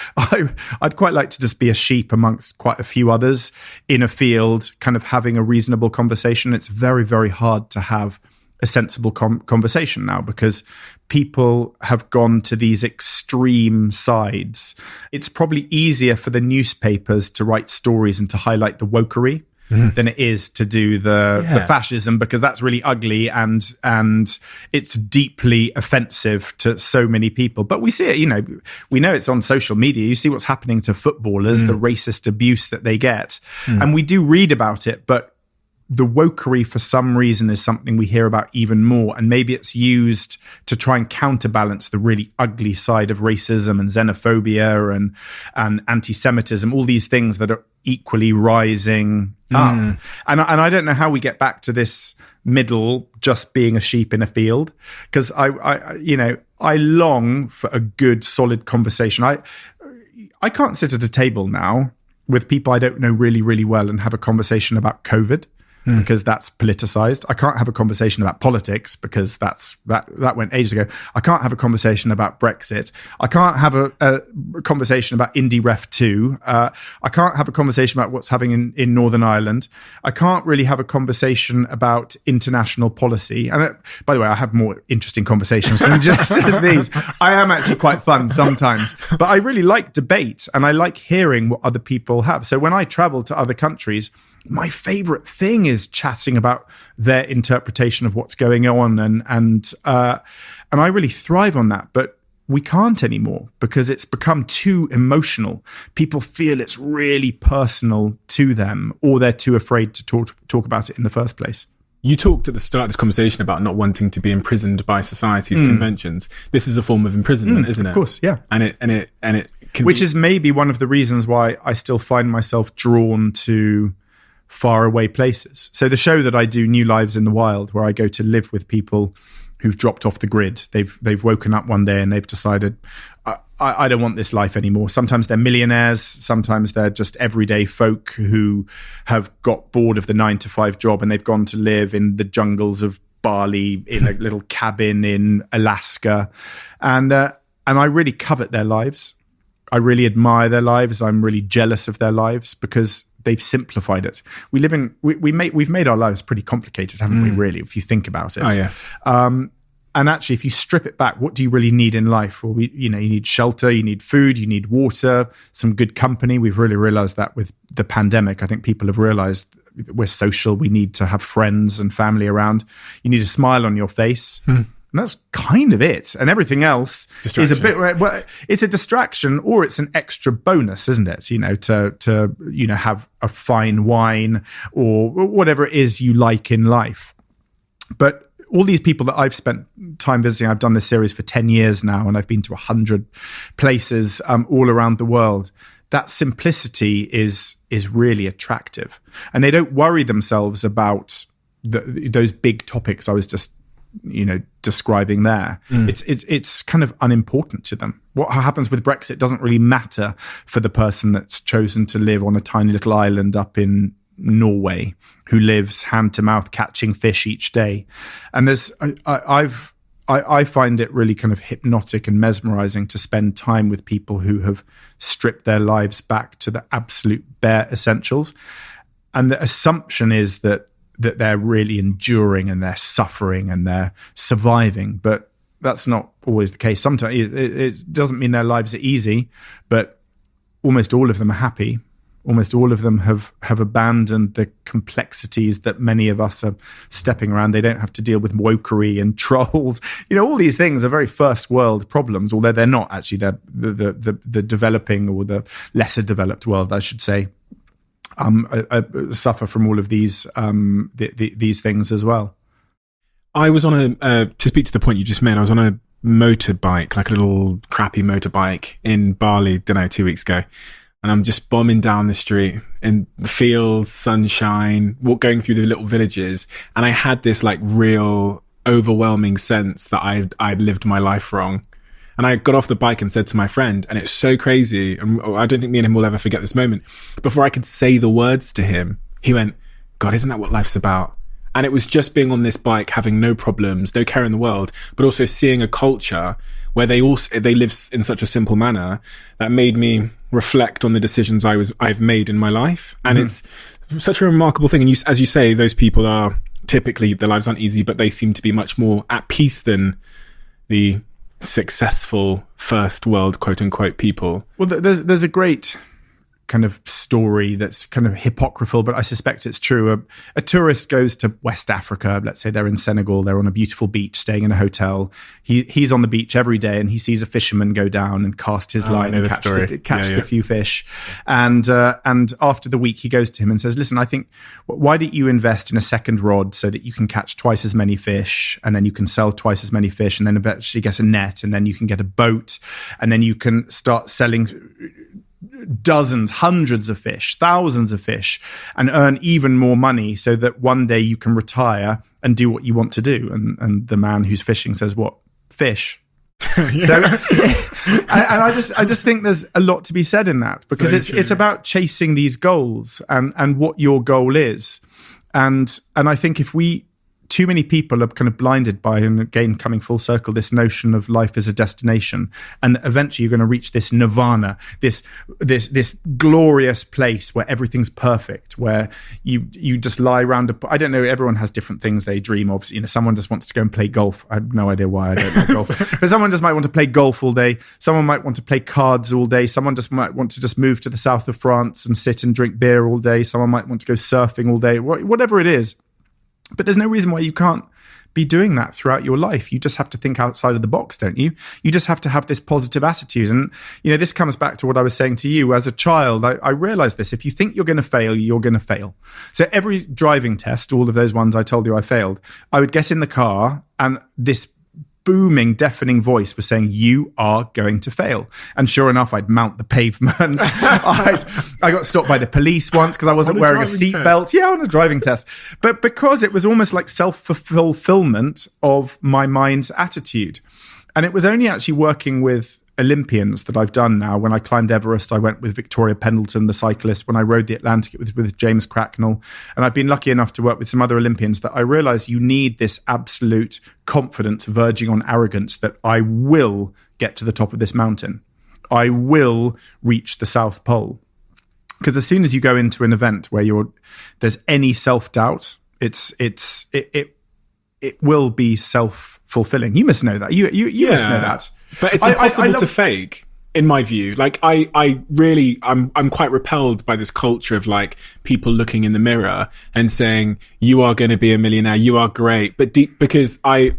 I'd quite like to just be a sheep amongst quite a few others in a field, kind of having a reasonable conversation. It's very, very hard to have a sensible conversation now, because people have gone to these extreme sides. It's probably easier for the newspapers to write stories and to highlight the wokery than it is to do the fascism, because that's really ugly and it's deeply offensive to so many people. But we see it, we know it's on social media. You see what's happening to footballers, the racist abuse that they get. And we do read about it, but the wokery, for some reason, is something we hear about even more. And maybe it's used to try and counterbalance the really ugly side of racism and xenophobia and anti-Semitism, all these things that are equally rising up. And I don't know how we get back to this middle, just being a sheep in a field, because I long for a good, solid conversation. I can't sit at a table now with people I don't know really, really well and have a conversation about COVID, because that's politicized. I can't have a conversation about politics, because that went ages ago. I can't have a conversation about Brexit. I can't have a conversation about Indie Ref 2. I can't have a conversation about what's happening in Northern Ireland. I can't really have a conversation about international policy. And by the way, I have more interesting conversations than just as these. I am actually quite fun sometimes, but I really like debate and I like hearing what other people have. So when I travel to other countries, my favorite thing is chatting about their interpretation of what's going on, and I really thrive on that. But we can't anymore, because it's become too emotional. People feel it's really personal to them, or they're too afraid to talk about it in the first place. You talked at the start of this conversation about not wanting to be imprisoned by society's conventions. This is a form of imprisonment, isn't it? Of course, yeah. And it can which is maybe one of the reasons why I still find myself drawn to far away places. So the show that I do, New Lives in the Wild, where I go to live with people who've dropped off the grid. They've woken up one day and they've decided, I don't want this life anymore. Sometimes they're millionaires. Sometimes they're just everyday folk who have got bored of the 9-to-5 job and they've gone to live in the jungles of Bali, in a little cabin in Alaska. And I really covet their lives. I really admire their lives. I'm really jealous of their lives, because they've simplified it. We've made our lives pretty complicated, haven't we, really, if you think about it? Oh, yeah. And actually, if you strip it back, what do you really need in life? Well, you need shelter, you need food, you need water, some good company. We've really realized that with the pandemic. I think people have realized we're social. We need to have friends and family around. You need a smile on your face. And that's kind of it. And everything else is a bit, well, it's a distraction, or it's an extra bonus, isn't it? To have a fine wine or whatever it is you like in life. But all these people that I've spent time visiting, I've done this series for 10 years now, and I've been to 100 places all around the world. That simplicity is really attractive. And they don't worry themselves about those big topics I was just describing there. It's kind of unimportant to them. What happens with Brexit doesn't really matter for the person that's chosen to live on a tiny little island up in Norway, who lives hand to mouth catching fish each day. And I find it really kind of hypnotic and mesmerizing to spend time with people who have stripped their lives back to the absolute bare essentials. And the assumption is that they're really enduring and they're suffering and they're surviving. But that's not always the case. Sometimes it doesn't mean their lives are easy, but almost all of them are happy. Almost all of them have abandoned the complexities that many of us are stepping around. They don't have to deal with wokery and trolls. All these things are very first world problems, although they're not actually. They're the developing or the lesser developed world, I should say, suffer from all of these things as well. I was on to speak to the point you just made, I was on a motorbike, like a little crappy motorbike in Bali, 2 weeks ago. And I'm just bombing down the street in the fields, sunshine, going through the little villages. And I had this like real overwhelming sense that I'd lived my life wrong. And I got off the bike and said to my friend, and it's so crazy, and I don't think me and him will ever forget this moment. Before I could say the words to him, he went, God, isn't that what life's about? And it was just being on this bike, having no problems, no care in the world, but also seeing a culture where they live in such a simple manner that made me reflect on the decisions I've made in my life. And it's such a remarkable thing. And as you say, those people are typically, their lives aren't easy, but they seem to be much more at peace than the successful first world, quote unquote, people. Well, there's a great kind of story that's kind of hypocritical, but I suspect it's true. A tourist goes to West Africa. Let's say they're in Senegal. They're on a beautiful beach, staying in a hotel. He's on the beach every day, and he sees a fisherman go down and cast his line and catch the few fish. And after the week, he goes to him and says, "Listen, I think why don't you invest in a second rod so that you can catch twice as many fish, and then you can sell twice as many fish, and then eventually get a net, and then you can get a boat, and then you can start selling dozens, hundreds of fish, thousands of fish, and earn even more money so that one day you can retire and do what you want to do." And the man who's fishing says, "What? Fish?" So, and I just think there's a lot to be said in that, because it's about chasing these goals and what your goal is. And I think if too many people are kind of blinded by, and again, coming full circle, this notion of life as a destination, and eventually you're going to reach this nirvana, this glorious place where everything's perfect, where you just lie around. I don't know. Everyone has different things they dream of. Someone just wants to go and play golf. I have no idea why I don't like golf, but someone just might want to play golf all day. Someone might want to play cards all day. Someone just might want to just move to the south of France and sit and drink beer all day. Someone might want to go surfing all day. Whatever it is. But there's no reason why you can't be doing that throughout your life. You just have to think outside of the box, don't you? You just have to have this positive attitude. And, this comes back to what I was saying to you. As a child, I realized this. If you think you're going to fail, you're going to fail. So every driving test, all of those ones I told you I failed, I would get in the car and this booming, deafening voice was saying, "You are going to fail." And sure enough, I'd mount the pavement. I got stopped by the police once because I wasn't wearing a seatbelt. Yeah, on a driving test. But because it was almost like self-fulfillment of my mind's attitude. And it was only actually working with Olympians that I've done now. When I climbed Everest, I went with Victoria Pendleton, the cyclist. When I rode the Atlantic, it was with James Cracknell. And I've been lucky enough to work with some other Olympians that I realized you need this absolute confidence verging on arrogance that I will get to the top of this mountain. I will reach the South Pole. Because as soon as you go into an event where there's any self-doubt, it will be self-fulfilling. You must know that. You must know that. But it's impossible to fake, in my view. Like, I'm quite repelled by this culture of like people looking in the mirror and saying, "You are going to be a millionaire. You are great." But because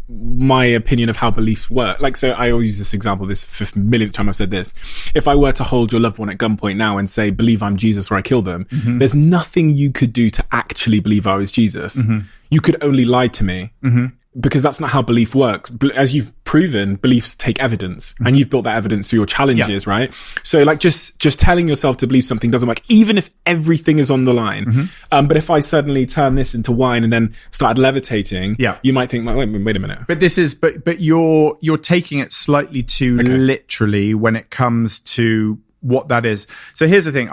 my opinion of how beliefs work, like, so I always use this example, this fifth millionth time I've said this. If I were to hold your loved one at gunpoint now and say, "Believe I'm Jesus or I kill them," there's nothing you could do to actually believe I was Jesus. You could only lie to me. Because that's not how belief works. As you've proven beliefs take evidence, and you've built that evidence through your challenges, right? So like just telling yourself to believe something doesn't work, even if everything is on the line. But if I suddenly turn this into wine and then started levitating, you might think, wait a minute. But you're taking it slightly too literally when it comes to what that is. So here's the thing.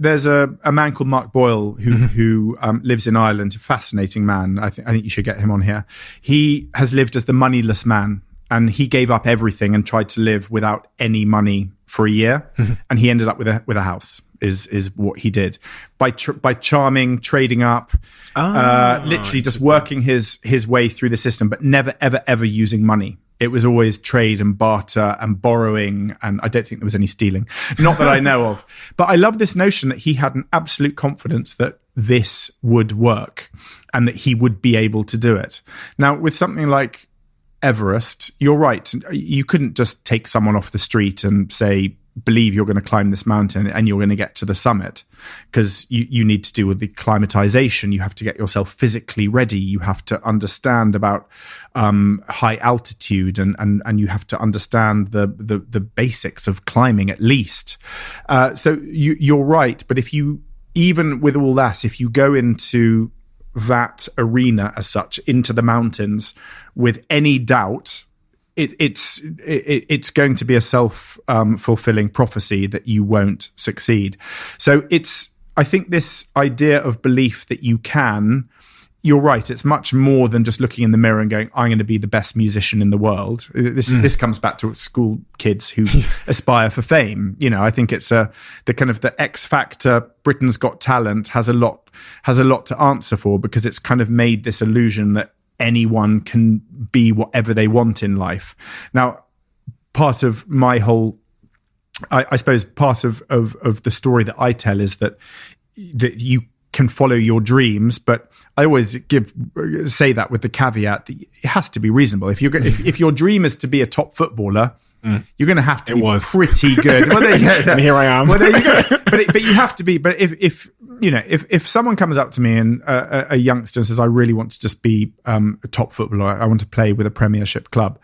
There's a man called Mark Boyle who lives in Ireland, a fascinating man. I think you should get him on here. He has lived as the moneyless man, and he gave up everything and tried to live without any money for a year, and he ended up with a house. Is what he did by charming, trading up, literally just working his way through the system, but never ever using money. It was always trade and barter and borrowing, and I don't think there was any stealing, not that I know of. But I love this notion that he had an absolute confidence that this would work and that he would be able to do it. Now, with something like Everest, you're right. You couldn't just take someone off the street and say, believe you're going to climb this mountain and you're going to get to the summit, because you need to do with the climatization. You have to get yourself physically ready. You have to understand about high altitude, and you have to understand the basics of climbing at least. So you're right. But even with all that, if you go into that arena as such, into the mountains with any doubt, it's going to be a self-fulfilling prophecy that you won't succeed. So I think this idea of belief that you can, you're right, it's much more than just looking in the mirror and going, I'm going to be the best musician in the world. This comes back to school kids who aspire for fame. I think it's the kind of the X Factor, Britain's Got Talent has a lot to answer for, because it's kind of made this illusion that anyone can be whatever they want in life. Now, part of my whole, I suppose, part of the story that I tell is that you can follow your dreams, but I always say that with the caveat that it has to be reasonable. If your dream is to be a top footballer, you're going to have to be pretty good. Well, and here I am. Well, there you go. But you have to be. But if someone comes up to me and a youngster says, I really want to just be a top footballer, I want to play with a Premiership club,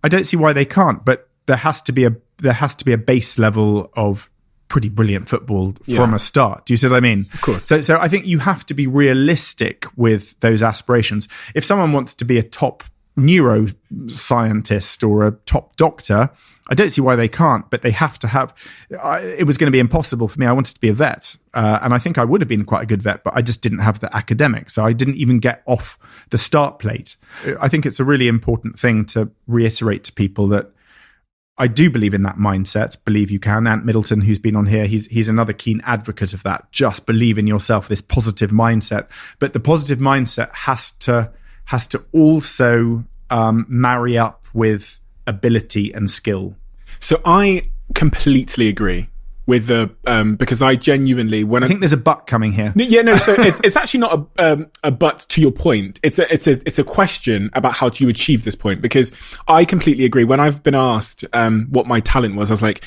I don't see why they can't. But there has to be a base level of pretty brilliant football from a start. Do you see what I mean? Of course. So I think you have to be realistic with those aspirations. If someone wants to be a top neuroscientist or a top doctor, I don't see why they can't, but they have to have. It was going to be impossible for me. I wanted to be a vet, and I think I would have been quite a good vet, but I just didn't have the academics, so I didn't even get off the start plate. I think it's a really important thing to reiterate to people that I do believe in that mindset. Believe you can. Ant Middleton, who's been on here, he's another keen advocate of that. Just believe in yourself, this positive mindset. But the positive mindset has to also marry up with ability and skill. So I completely agree with the because I genuinely I think there's a but coming here. Yeah, no. So it's actually not a but to your point. It's a question about how do you achieve this point, because I completely agree. When I've been asked what my talent was, I was like,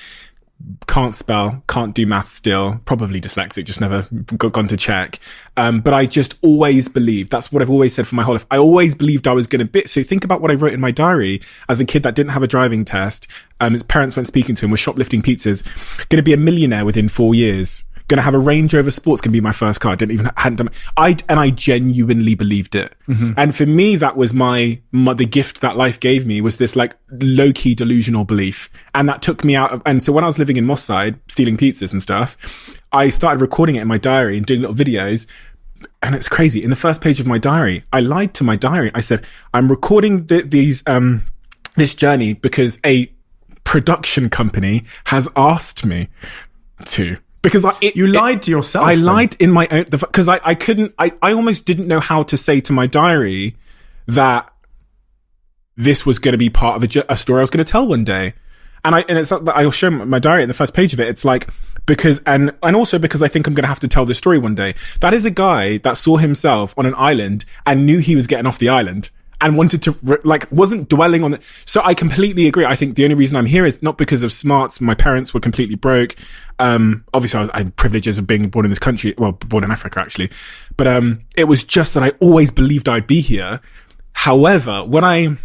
can't spell, can't do maths still, probably dyslexic, just never gone to check. But I just always believed, that's what I've always said for my whole life. I always believed I was going to be. So think about what I wrote in my diary as a kid that didn't have a driving test. His parents weren't speaking to him, was shoplifting pizzas, going to be a millionaire within 4 years. Going to have a Range Rover Sports, going to be my first car. Hadn't done. I genuinely believed it. Mm-hmm. And for me, that was the gift that life gave me, was this like low key delusional belief. And that took me out of, and so when I was living in Moss Side, stealing pizzas and stuff, I started recording it in my diary and doing little videos. And it's crazy. In the first page of my diary, I lied to my diary. I said, I'm recording this journey because a production company has asked me to. Because you lied to yourself. I lied in my own, because I almost didn't know how to say to my diary that this was going to be part of a story I was going to tell one day. And it's like, I'll show my diary at the first page of it. It's like, because, and also because I think I'm going to have to tell this story one day. That is a guy that saw himself on an island and knew he was getting off the island and wanted to, wasn't dwelling on it. So I completely agree. I think the only reason I'm here is not because of smarts. My parents were completely broke. Obviously I had privileges of being born in this country, well, born in Africa actually. But, it was just that I always believed I'd be here. However, when I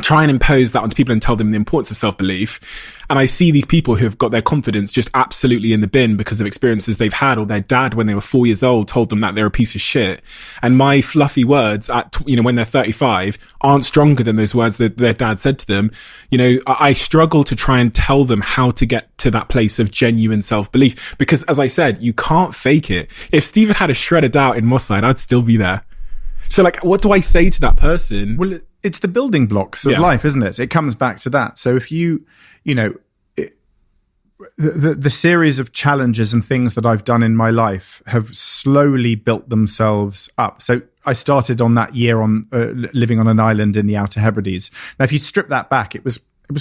try and impose that onto people and tell them the importance of self-belief. And I see these people who have got their confidence just absolutely in the bin because of experiences they've had, or their dad when they were 4 years old told them that they're a piece of shit. And my fluffy words at, when they're 35 aren't stronger than those words that their dad said to them. I struggle to try and tell them how to get to that place of genuine self-belief, because as I said, you can't fake it. If Stephen had a shred of doubt in Moss Side, I'd still be there. So what do I say to that person? Well, it's the building blocks of life, isn't it? It comes back to that. So if the series of challenges and things that I've done in my life have slowly built themselves up. So I started on that year on living on an island in the Outer Hebrides. Now, if you strip that back, it was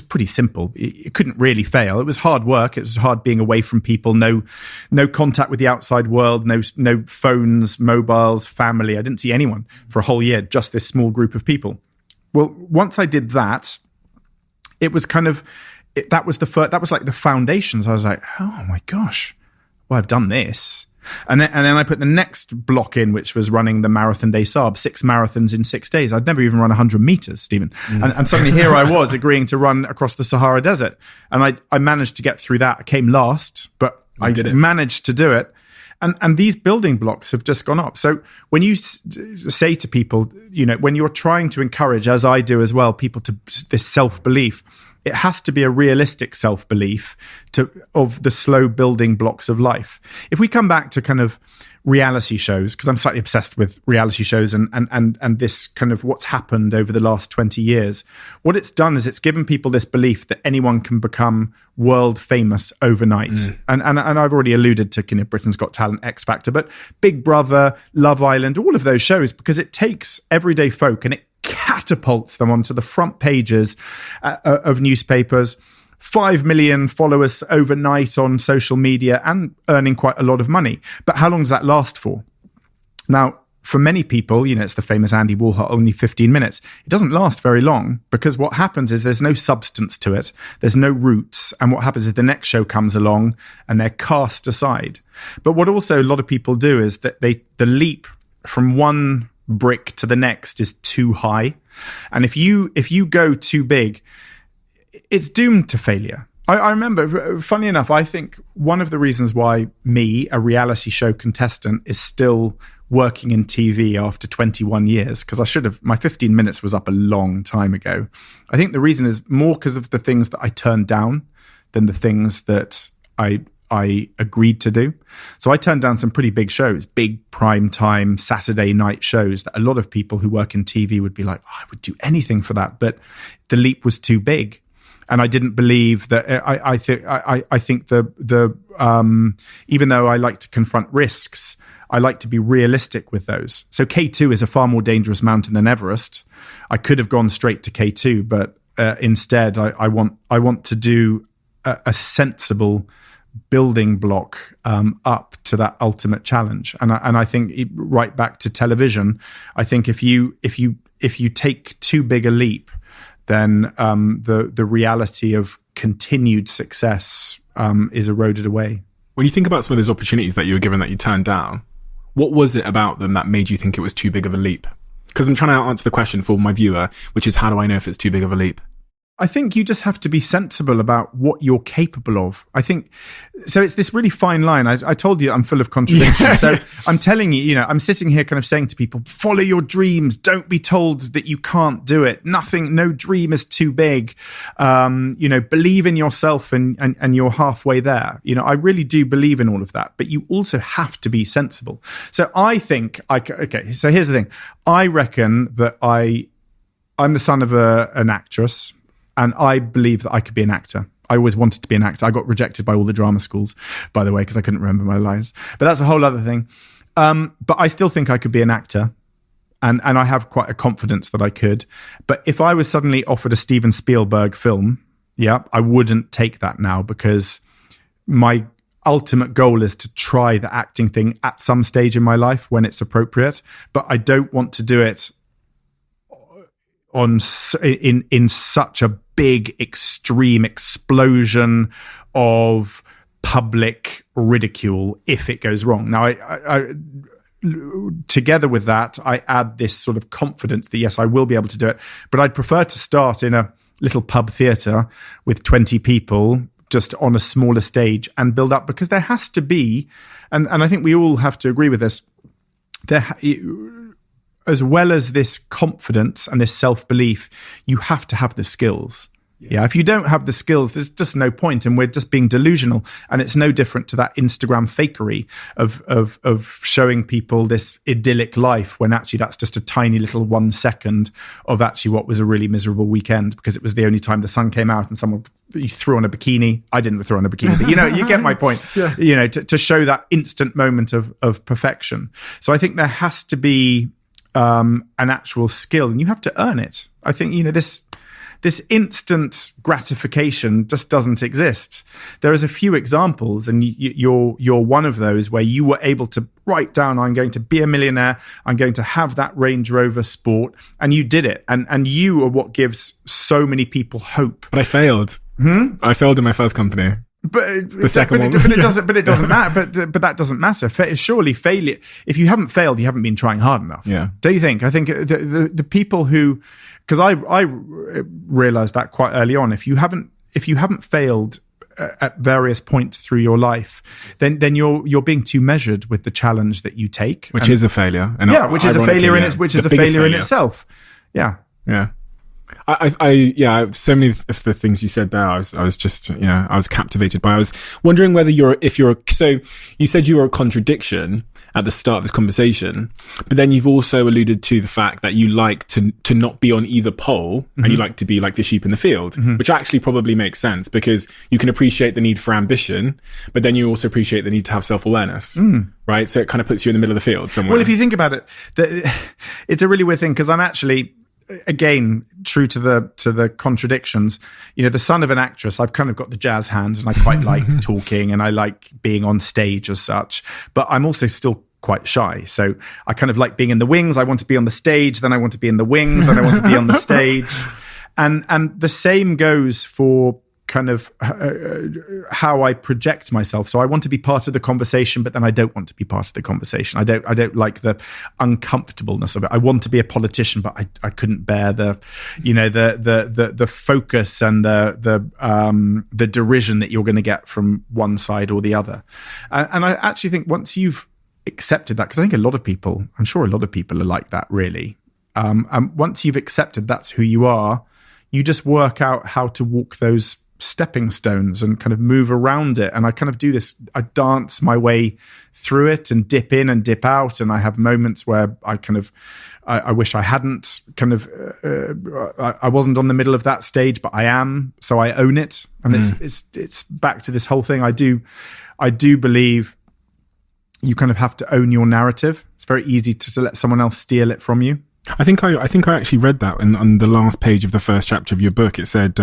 pretty simple. It couldn't really fail. It was hard work. It was hard being away from people, no contact with the outside world, no phones, mobiles, family. I didn't see anyone for a whole year, just this small group of people. Well, once I did that, it was that was like the foundations. I was like, oh my gosh, well, I've done this. And then I put the next block in, which was running the Marathon des Sables, 6 marathons in 6 days. I'd never even run 100 meters, Stephen. And suddenly here I was agreeing to run across the Sahara Desert. And I managed to get through that. I came last, but I managed to do it. And these building blocks have just gone up. So when you say to people, when you're trying to encourage, as I do as well, people to this self-belief, it has to be a realistic self-belief of the slow building blocks of life. If we come back to kind of reality shows, because I'm slightly obsessed with reality shows and this kind of what's happened over the last 20 years, what it's done is it's given people this belief that anyone can become world famous overnight. And I've already alluded to Britain's Got Talent, X Factor, but Big Brother, Love Island, all of those shows, because it takes everyday folk and it catapults them onto the front pages of newspapers, 5 million followers overnight on social media and earning quite a lot of money. But how long does that last for? Now, for many people, it's the famous Andy Warhol, only 15 minutes. It doesn't last very long, because what happens is there's no substance to it. There's no roots. And what happens is the next show comes along and they're cast aside. But what also a lot of people do is that the leap from one brick to the next is too high. And if you go too big, it's doomed to failure. I remember, funny enough, I think one of the reasons why me, a reality show contestant, is still working in TV after 21 years, because my 15 minutes was up a long time ago. I think the reason is more because of the things that I turned down than the things that I agreed to do. So I turned down some pretty big shows, big prime time Saturday night shows that a lot of people who work in TV would be like, I would do anything for that. But the leap was too big. And I didn't believe that. I think even though I like to confront risks, I like to be realistic with those. So K2 is a far more dangerous mountain than Everest. I could have gone straight to K2, but instead I want to do a sensible building block up to that ultimate challenge. And I think right back to television, I think if you take too big a leap, then the reality of continued success is eroded away. When you think about some of those opportunities that you were given that you turned down, what was it about them that made you think it was too big of a leap? Because I'm trying to answer the question for my viewer, which is, how do I know if it's too big of a leap? I think you just have to be sensible about what you're capable of. I think, so it's this really fine line. I told you I'm full of contradictions. Yeah. So I'm telling you, I'm sitting here kind of saying to people, follow your dreams. Don't be told that you can't do it. No dream is too big. Believe in yourself and you're halfway there. I really do believe in all of that, but you also have to be sensible. So I think, so here's the thing. I reckon that I'm the son of an actress. And I believe that I could be an actor. I always wanted to be an actor. I got rejected by all the drama schools, by the way, because I couldn't remember my lines. But that's a whole other thing. But I still think I could be an actor. And I have quite a confidence that I could. But if I was suddenly offered a Steven Spielberg film, I wouldn't take that now, because my ultimate goal is to try the acting thing at some stage in my life when it's appropriate. But I don't want to do it in such a big, extreme explosion of public ridicule if it goes wrong. Now, together with that, I add this sort of confidence that, yes, I will be able to do it. But I'd prefer to start in a little pub theatre with 20 people just on a smaller stage and build up, because there has to be, and I think we all have to agree with this, as well as this confidence and this self-belief, you have to have the skills. Yeah, if you don't have the skills, there's just no point, and we're just being delusional. And it's no different to that Instagram fakery of showing people this idyllic life when actually that's just a tiny little 1 second of actually what was a really miserable weekend, because it was the only time the sun came out and someone you threw on a bikini. I didn't throw on a bikini, but you get my point. Yeah. To show that instant moment of perfection. So I think there has to be an actual skill, and you have to earn it. I think this instant gratification just doesn't exist. There is a few examples, and you're one of those, where you were able to write down, I'm going to be a millionaire, I'm going to have that Range Rover Sport, and you did it. And you are what gives so many people hope. But I failed. I failed in my first company. But the second one, but it doesn't matter. But that doesn't matter. Surely failure. If you haven't failed, you haven't been trying hard enough. Yeah. Don't you think? I think the people who, because I realized that quite early on. If you haven't failed at various points through your life, then you're being too measured with the challenge that you take, which is a failure. And which is a failure in itself. Yeah. Yeah. I so many of the things you said there, I was just, I was captivated by. I was wondering whether so you said you were a contradiction at the start of this conversation, but then you've also alluded to the fact that you like to not be on either pole, and you like to be like the sheep in the field, which actually probably makes sense, because you can appreciate the need for ambition, but then you also appreciate the need to have self-awareness, right? So it kind of puts you in the middle of the field somewhere. Well, if you think about it, it's a really weird thing, because I'm actually, again, true to the contradictions, the son of an actress, I've kind of got the jazz hands, and I quite like talking, and I like being on stage as such, but I'm also still quite shy. So I kind of like being in the wings. I want to be on the stage, then I want to be in the wings, then I want to be on the stage. And the same goes for kind of how I project myself. So I want to be part of the conversation, but then I don't want to be part of the conversation. I don't like the uncomfortableness of it. I want to be a politician, but I couldn't bear the focus and the derision that you're going to get from one side or the other. And I actually think once you've accepted that, because I think I'm sure a lot of people are like that, really. And once you've accepted that's who you are, you just work out how to walk those stepping stones and kind of move around it. And I kind of do this, I dance my way through it and dip in and dip out. And I have moments where I wish I hadn't I wasn't on the middle of that stage, but I am. So I own it. And it's back to this whole thing. I do believe you kind of have to own your narrative. It's very easy to let someone else steal it from you. I think I actually read that on the last page of the first chapter of your book. It said,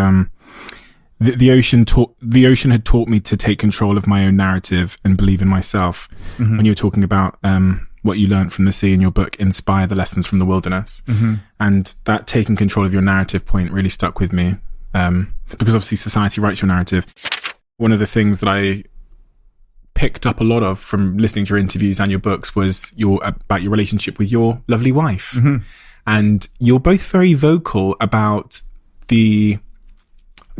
the ocean had taught me to take control of my own narrative and believe in myself. When you were talking about what you learned from the sea in your book, Inspire the Lessons from the Wilderness. And that taking control of your narrative point really stuck with me, because obviously society writes your narrative. One of the things that I picked up a lot of from listening to your interviews and your books was about your relationship with your lovely wife. And you're both very vocal about the,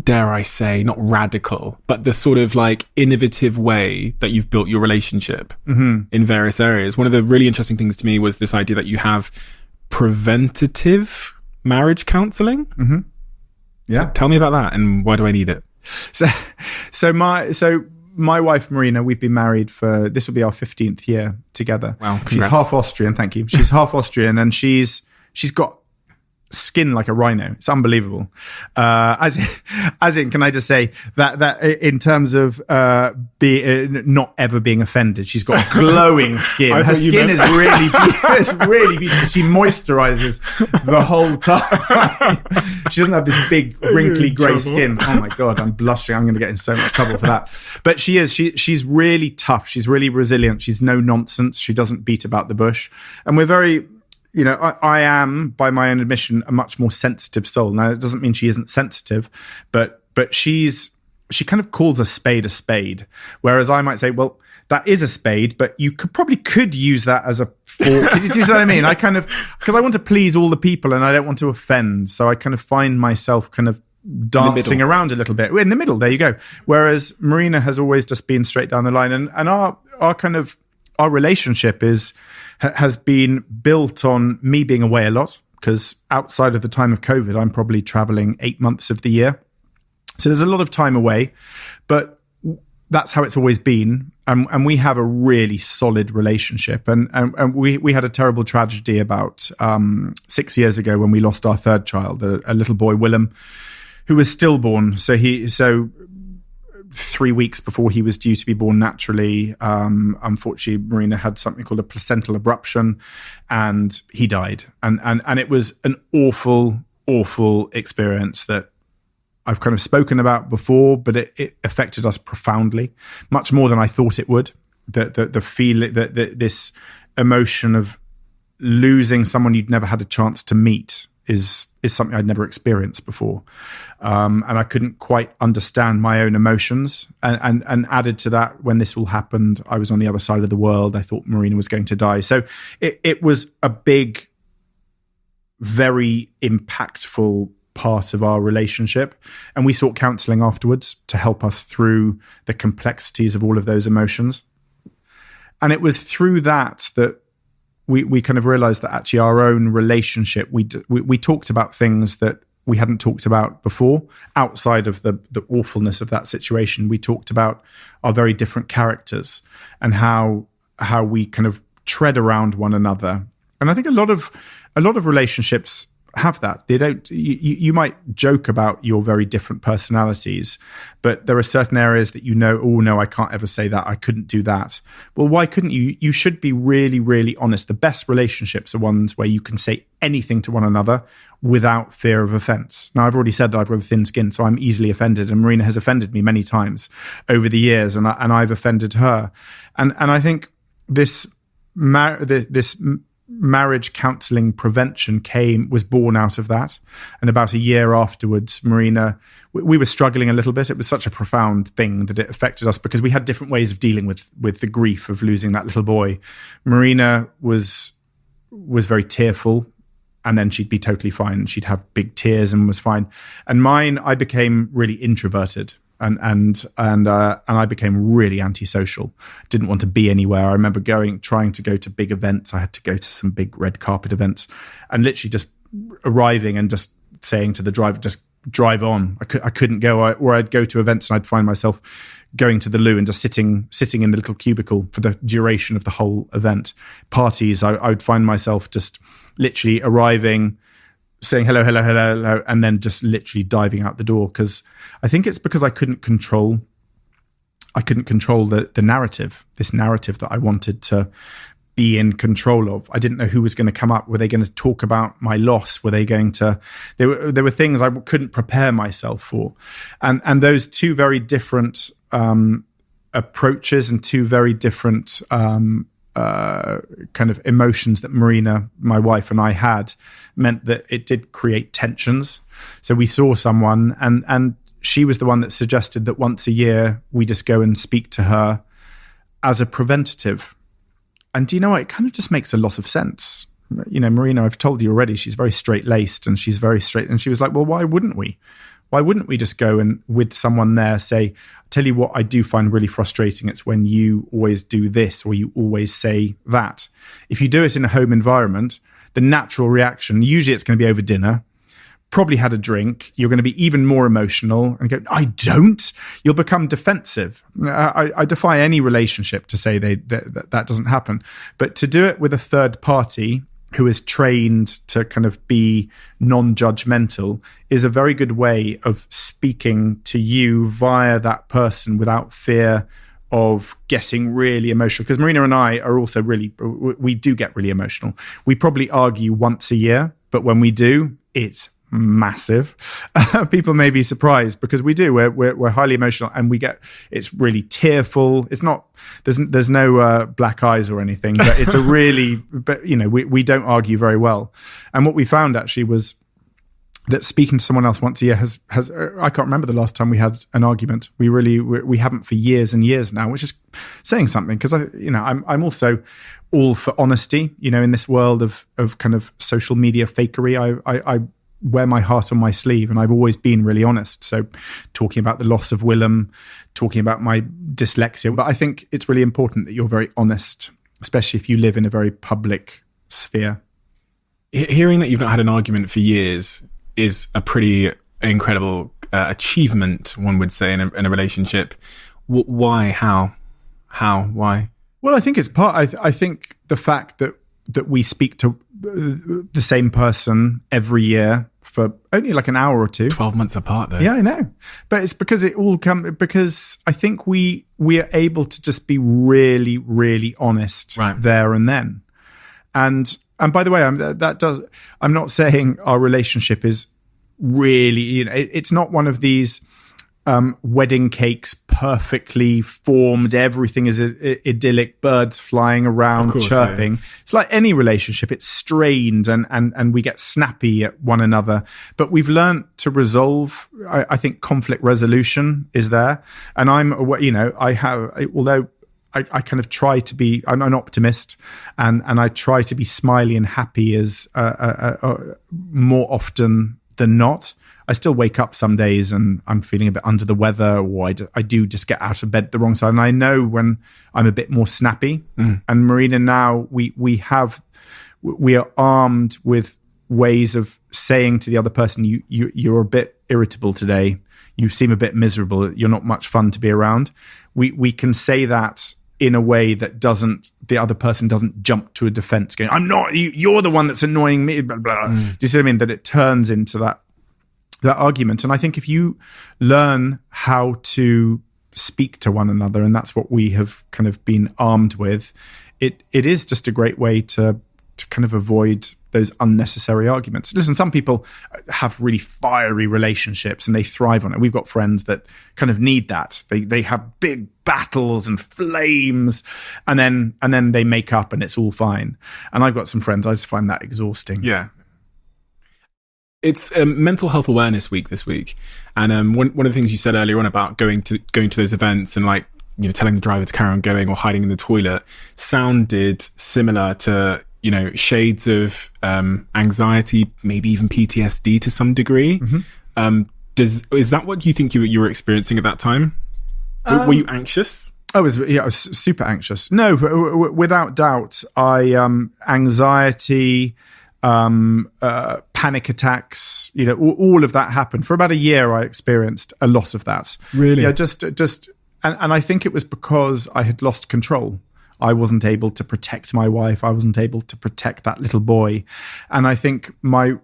dare I say, not radical, but the sort of like innovative way that you've built your relationship in various areas. One of the really interesting things to me was this idea that you have preventative marriage counseling. Yeah. Tell me about that, and why do I need it? So my wife, Marina, we've been married this will be our 15th year together. Wow, congrats. She's half Austrian, thank you. She's half Austrian, and she's got skin like a rhino. It's unbelievable. As in, can I just say that in terms of not ever being offended, she's got glowing skin. Her skin is really beautiful. She moisturizes the whole time. She doesn't have this big wrinkly grey skin. Oh my God, I'm blushing. I'm going to get in so much trouble for that. But she's really tough. She's really resilient. She's no nonsense. She doesn't beat about the bush. And we're very, I am, by my own admission, a much more sensitive soul. Now, it doesn't mean she isn't sensitive, but she's she kind of calls a spade, whereas I might say, well, that is a spade, but you could use that as a fork. Do you see what I mean? I kind of, because I want to please all the people and I don't want to offend, so I kind of find myself kind of dancing around a little bit in the middle. There you go. Whereas Marina has always just been straight down the line, and our relationship has been built on me being away a lot, because outside of the time of COVID, I'm probably traveling 8 months of the year. So there's a lot of time away, but that's how it's always been. And we have a really solid relationship. And we had a terrible tragedy about 6 years ago when we lost our third child, a little boy, Willem, who was stillborn. So 3 weeks before he was due to be born naturally, unfortunately, Marina had something called a placental abruption, and he died. And it was an awful, awful experience that I've kind of spoken about before, but it affected us profoundly, much more than I thought it would. The feeling, this emotion of losing someone you'd never had a chance to meet is something I'd never experienced before. And I couldn't quite understand my own emotions. And added to that, when this all happened, I was on the other side of the world. I thought Marina was going to die. So it was a big, very impactful part of our relationship. And we sought counseling afterwards to help us through the complexities of all of those emotions. And it was through that we kind of realized that actually our own relationship, we talked about things that we hadn't talked about before. Outside of the awfulness of that situation, we talked about our very different characters and how we kind of tread around one another. And I think a lot of relationships have that. They don't. You might joke about your very different personalities, but there are certain areas that oh no, I can't ever say that. I couldn't do that. Well, why couldn't you? You should be really, really honest. The best relationships are ones where you can say anything to one another without fear of offense. Now, I've already said that I've got a thin skin, so I'm easily offended, and Marina has offended me many times over the years, and I've offended her. And I think this marriage counselling prevention was born out of that. And about a year afterwards, Marina, we were struggling a little bit. It was such a profound thing that it affected us because we had different ways of dealing with the grief of losing that little boy. Marina was very tearful, and then she'd be totally fine. She'd have big tears and was fine. And mine, I became really introverted. And I became really antisocial. Didn't want to be anywhere. I remember trying to go to big events. I had to go to some big red carpet events, and literally just arriving and just saying to the driver, "Just drive on." I couldn't go. Or I'd go to events and I'd find myself going to the loo and just sitting in the little cubicle for the duration of the whole event. Parties, I would find myself just literally arriving, saying hello, and then just literally diving out the door. Because I think it's because I couldn't control the narrative, this narrative that I wanted to be in control of. I didn't know who was going to come up. Were they going to talk about my loss? Were they going to? There were things I couldn't prepare myself for, and those two very different approaches and two very different kind of emotions that Marina, my wife, and I had meant that it did create tensions. So we saw someone, and she was the one that suggested that once a year we just go and speak to her as a preventative. And do you know what? It kind of just makes a lot of sense. Marina, I've told you already, she's very straight-laced and she's very straight. And she was like, well, why wouldn't we? Why wouldn't we just go and with someone there say, tell you what I do find really frustrating. It's when you always do this or you always say that. If you do it in a home environment, the natural reaction, usually it's going to be over dinner, probably had a drink, you're going to be even more emotional and go, I don't. You'll become defensive. I defy any relationship to say that doesn't happen. But to do it with a third party who is trained to kind of be non-judgmental is a very good way of speaking to you via that person without fear of getting really emotional. Because Marina and I are also we do get really emotional. We probably argue once a year, but when we do, it's massive. People may be surprised because we do. We're highly emotional, and it's really tearful. It's not. There's no black eyes or anything, but it's a really. But we don't argue very well. And what we found actually was that speaking to someone else once a year has I can't remember the last time we had an argument. We haven't for years and years now, which is saying something, because I'm also all for honesty. In this world of kind of social media fakery, I wear my heart on my sleeve, and I've always been really honest. So talking about the loss of Willem, talking about my dyslexia, but I think it's really important that you're very honest, especially if you live in a very public sphere. Hearing that you've not had an argument for years is a pretty incredible achievement, one would say, in a relationship. Why? How? Why? Well, I think it's I think the fact that we speak to the same person every year for only like an hour or two. 12 months apart, though. Yeah, I know. But it's because because I think we are able to just be really, really honest there and then. And by the way, I'm not saying our relationship is really, it's not one of these wedding cakes, perfectly formed, everything is idyllic, birds flying around, chirping. Yeah. It's like any relationship, it's strained and we get snappy at one another. But we've learned to resolve, I think conflict resolution is there. And although I kind of try to be, I'm an optimist, and I try to be smiley and happy as more often than not. I still wake up some days and I'm feeling a bit under the weather, or I do just get out of bed the wrong side. And I know when I'm a bit more snappy. And Marina, now we are armed with ways of saying to the other person, you're a bit irritable today. You seem a bit miserable. You're not much fun to be around. We can say that in a way that the other person doesn't jump to a defense going, I'm not, you're the one that's annoying me, blah, blah. Do you see what I mean? That it turns into that argument. And I think if you learn how to speak to one another, and that's what we have kind of been armed with, it is just a great way to kind of avoid those unnecessary arguments. Listen, some people have really fiery relationships and they thrive on it. We've got friends that kind of need that. They have big battles and flames, and then they make up and it's all fine. And I've got some friends, I just find that exhausting. Yeah. It's Mental Health Awareness Week this week, and one of the things you said earlier on about going to those events and telling the driver to carry on going or hiding in the toilet sounded similar to shades of anxiety, maybe even PTSD to some degree. Mm-hmm. Is that what you think you were experiencing at that time? Were you anxious? I was super anxious. No, without doubt, anxiety. Panic attacks, all of that happened. For about a year, I experienced a lot of that. Really? Yeah, and I think it was because I had lost control. I wasn't able to protect my wife. I wasn't able to protect that little boy. And I think the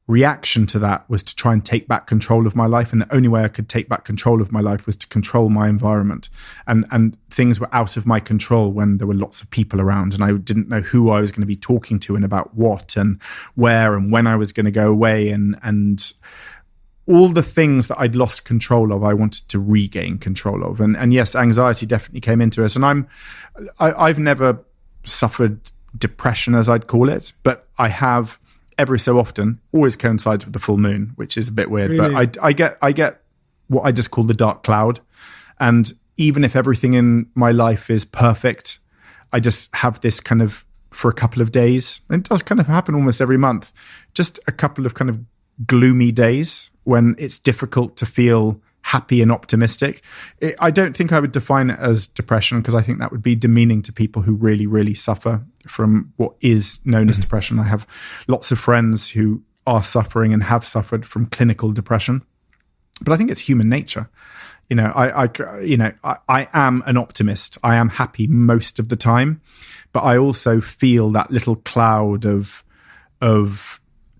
reaction to that was to try and take back control of my life. And the only way I could take back control of my life was to control my environment. And things were out of my control when there were lots of people around, and I didn't know who I was going to be talking to and about what and where and when I was going to go away. And all the things that I'd lost control of, I wanted to regain control of. And yes, anxiety definitely came into it. And I've never suffered depression, as I'd call it, but I have every so often, always coincides with the full moon, which is a bit weird. Really? But I get what I just call the dark cloud. And even if everything in my life is perfect, I just have this kind of, for a couple of days, and it does kind of happen almost every month, just a couple of kind of gloomy days when it's difficult to feel happy and optimistic. I don't think I would define it as depression, because I think that would be demeaning to people who really, really suffer from what is known as depression. I have lots of friends who are suffering and have suffered from clinical depression, but I think it's human nature. I am an optimist. I am happy most of the time, but I also feel that little cloud of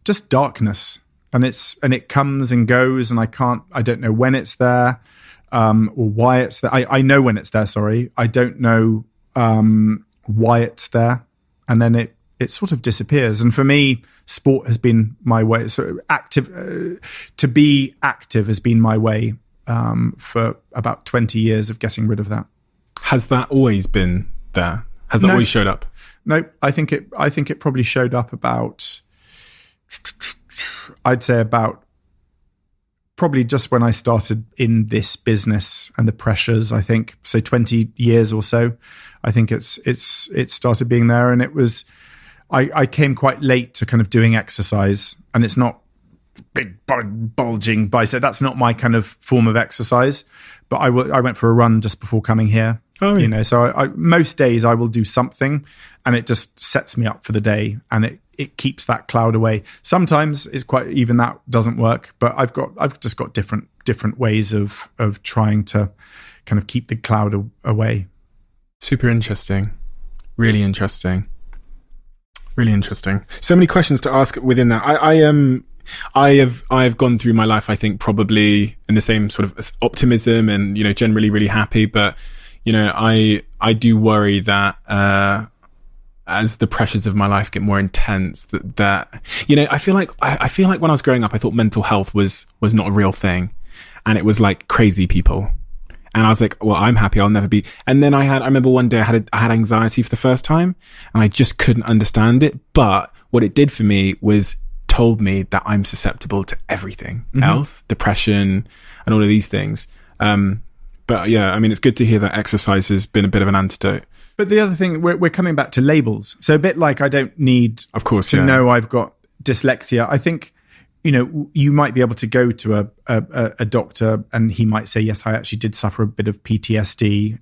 just darkness. And it comes and goes, and I don't know when it's there, or why it's there. I know when it's there, sorry. I don't know why it's there. And then it sort of disappears. And for me, sport has been my way. So to be active has been my way for about 20 years of getting rid of that. Has that always been there? Has that always showed up? No, I think it probably showed up about, I'd say about probably just when I started in this business and the pressures, I think, so 20 years or so, I think it started being there. And it was, I came quite late to kind of doing exercise, and it's not big bulging bicep. That's not my kind of form of exercise, but I went for a run just before coming here. Oh, yeah. So most days I will do something, and it just sets me up for the day, and it keeps that cloud away. Sometimes it's quite, even that doesn't work, but I've just got different ways of trying to kind of keep the cloud away. Super interesting. Really interesting. Really interesting. So many questions to ask within that. I've gone through my life, I think, probably in the same sort of optimism and, generally really happy. But, I do worry that, as the pressures of my life get more intense, that I feel like when I was growing up, I thought mental health was not a real thing, and it was like crazy people. And I was like, well, I'm happy, I'll never be. And then I remember one day I had anxiety for the first time, and I just couldn't understand it. But what it did for me was told me that I'm susceptible to everything else, depression and all of these things. But yeah, I mean, it's good to hear that exercise has been a bit of an antidote. But the other thing, we're coming back to labels. So a bit like I don't need to know I've got dyslexia. I think, you might be able to go to a doctor and he might say, yes, I actually did suffer a bit of PTSD.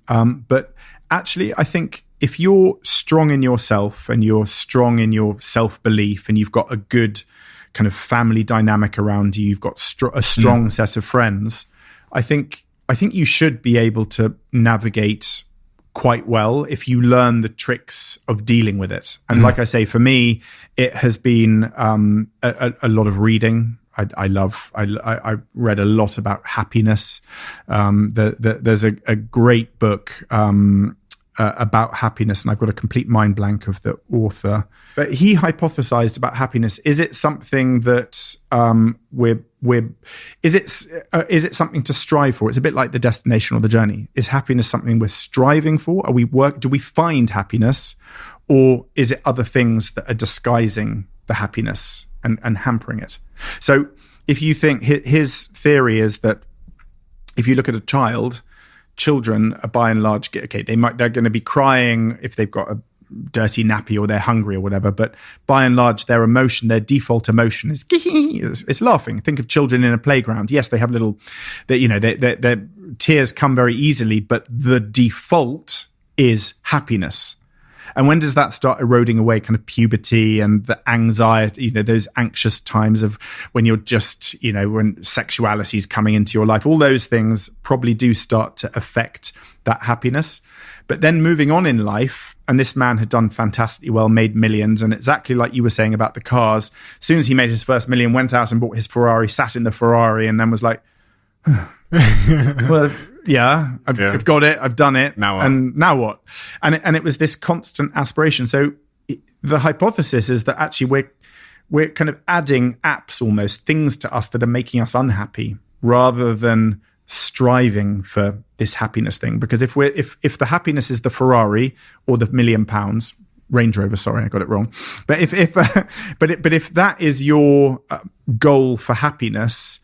But actually, I think if you're strong in yourself and you're strong in your self-belief and you've got a good kind of family dynamic around you, you've got a strong set of friends, I think you should be able to navigate quite well if you learn the tricks of dealing with it. And like I say, for me, it has been a lot of reading. I read a lot about happiness. There's a great book about happiness, and I've got a complete mind blank of the author. But he hypothesized about happiness. Is it something that is it something to strive for? It's a bit like the destination or the journey. Is happiness something we're striving for? Do we find happiness, or is it other things that are disguising the happiness and hampering it? So if you think, his theory is that if you look at a child, children are by and large, they're going to be crying if they've got a dirty nappy or they're hungry or whatever, but by and large their default emotion is laughing. Think of children in a playground. Yes, they have their tears come very easily, but the default is happiness. And when does that start eroding away? Kind of puberty and the anxiety, those anxious times of when you're just, when sexuality is coming into your life. All those things probably do start to affect that happiness. But then moving on in life, and this man had done fantastically well, made millions. And exactly like you were saying about the cars, as soon as he made his first million, went out and bought his Ferrari, sat in the Ferrari, and then was like, well, yeah, I've got it, I've done it. Now what? And now what? And it was this constant aspiration. So the hypothesis is that actually we're kind of adding apps, almost things to us that are making us unhappy, rather than striving for this happiness thing. Because if the happiness is the Ferrari or the £1 million Range Rover, sorry, I got it wrong. But if that is your goal for happiness,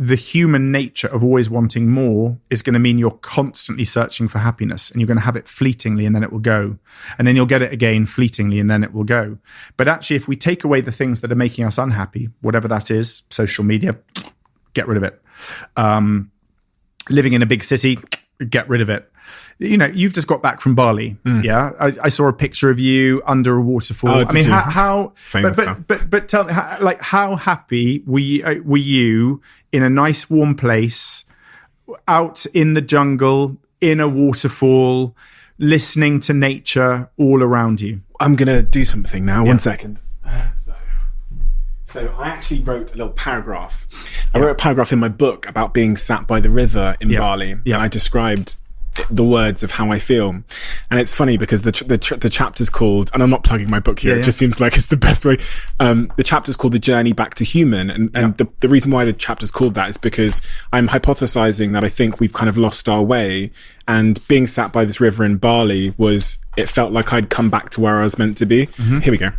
the human nature of always wanting more is going to mean you're constantly searching for happiness, and you're going to have it fleetingly and then it will go. And then you'll get it again fleetingly and then it will go. But actually, if we take away the things that are making us unhappy, whatever that is, social media, get rid of it. Living in a big city, get rid of it. You've just got back from Bali. Yeah. I saw a picture of you under a waterfall. Oh, I mean, how famous but tell me, how happy were you in a nice warm place, out in the jungle, in a waterfall, listening to nature all around you? I'm going to do something now. Yeah. 1 second. So I actually wrote a little paragraph. I wrote a paragraph in my book about being sat by the river in Bali. Yeah. And I described the words of how I feel. And it's funny because the chapter's called, and I'm not plugging my book here, it just seems like it's the best way. The chapter's called The Journey Back to Human. And the reason why the chapter's called that is because I'm hypothesizing that I think we've kind of lost our way. And being sat by this river in Bali it felt like I'd come back to where I was meant to be. Here we go.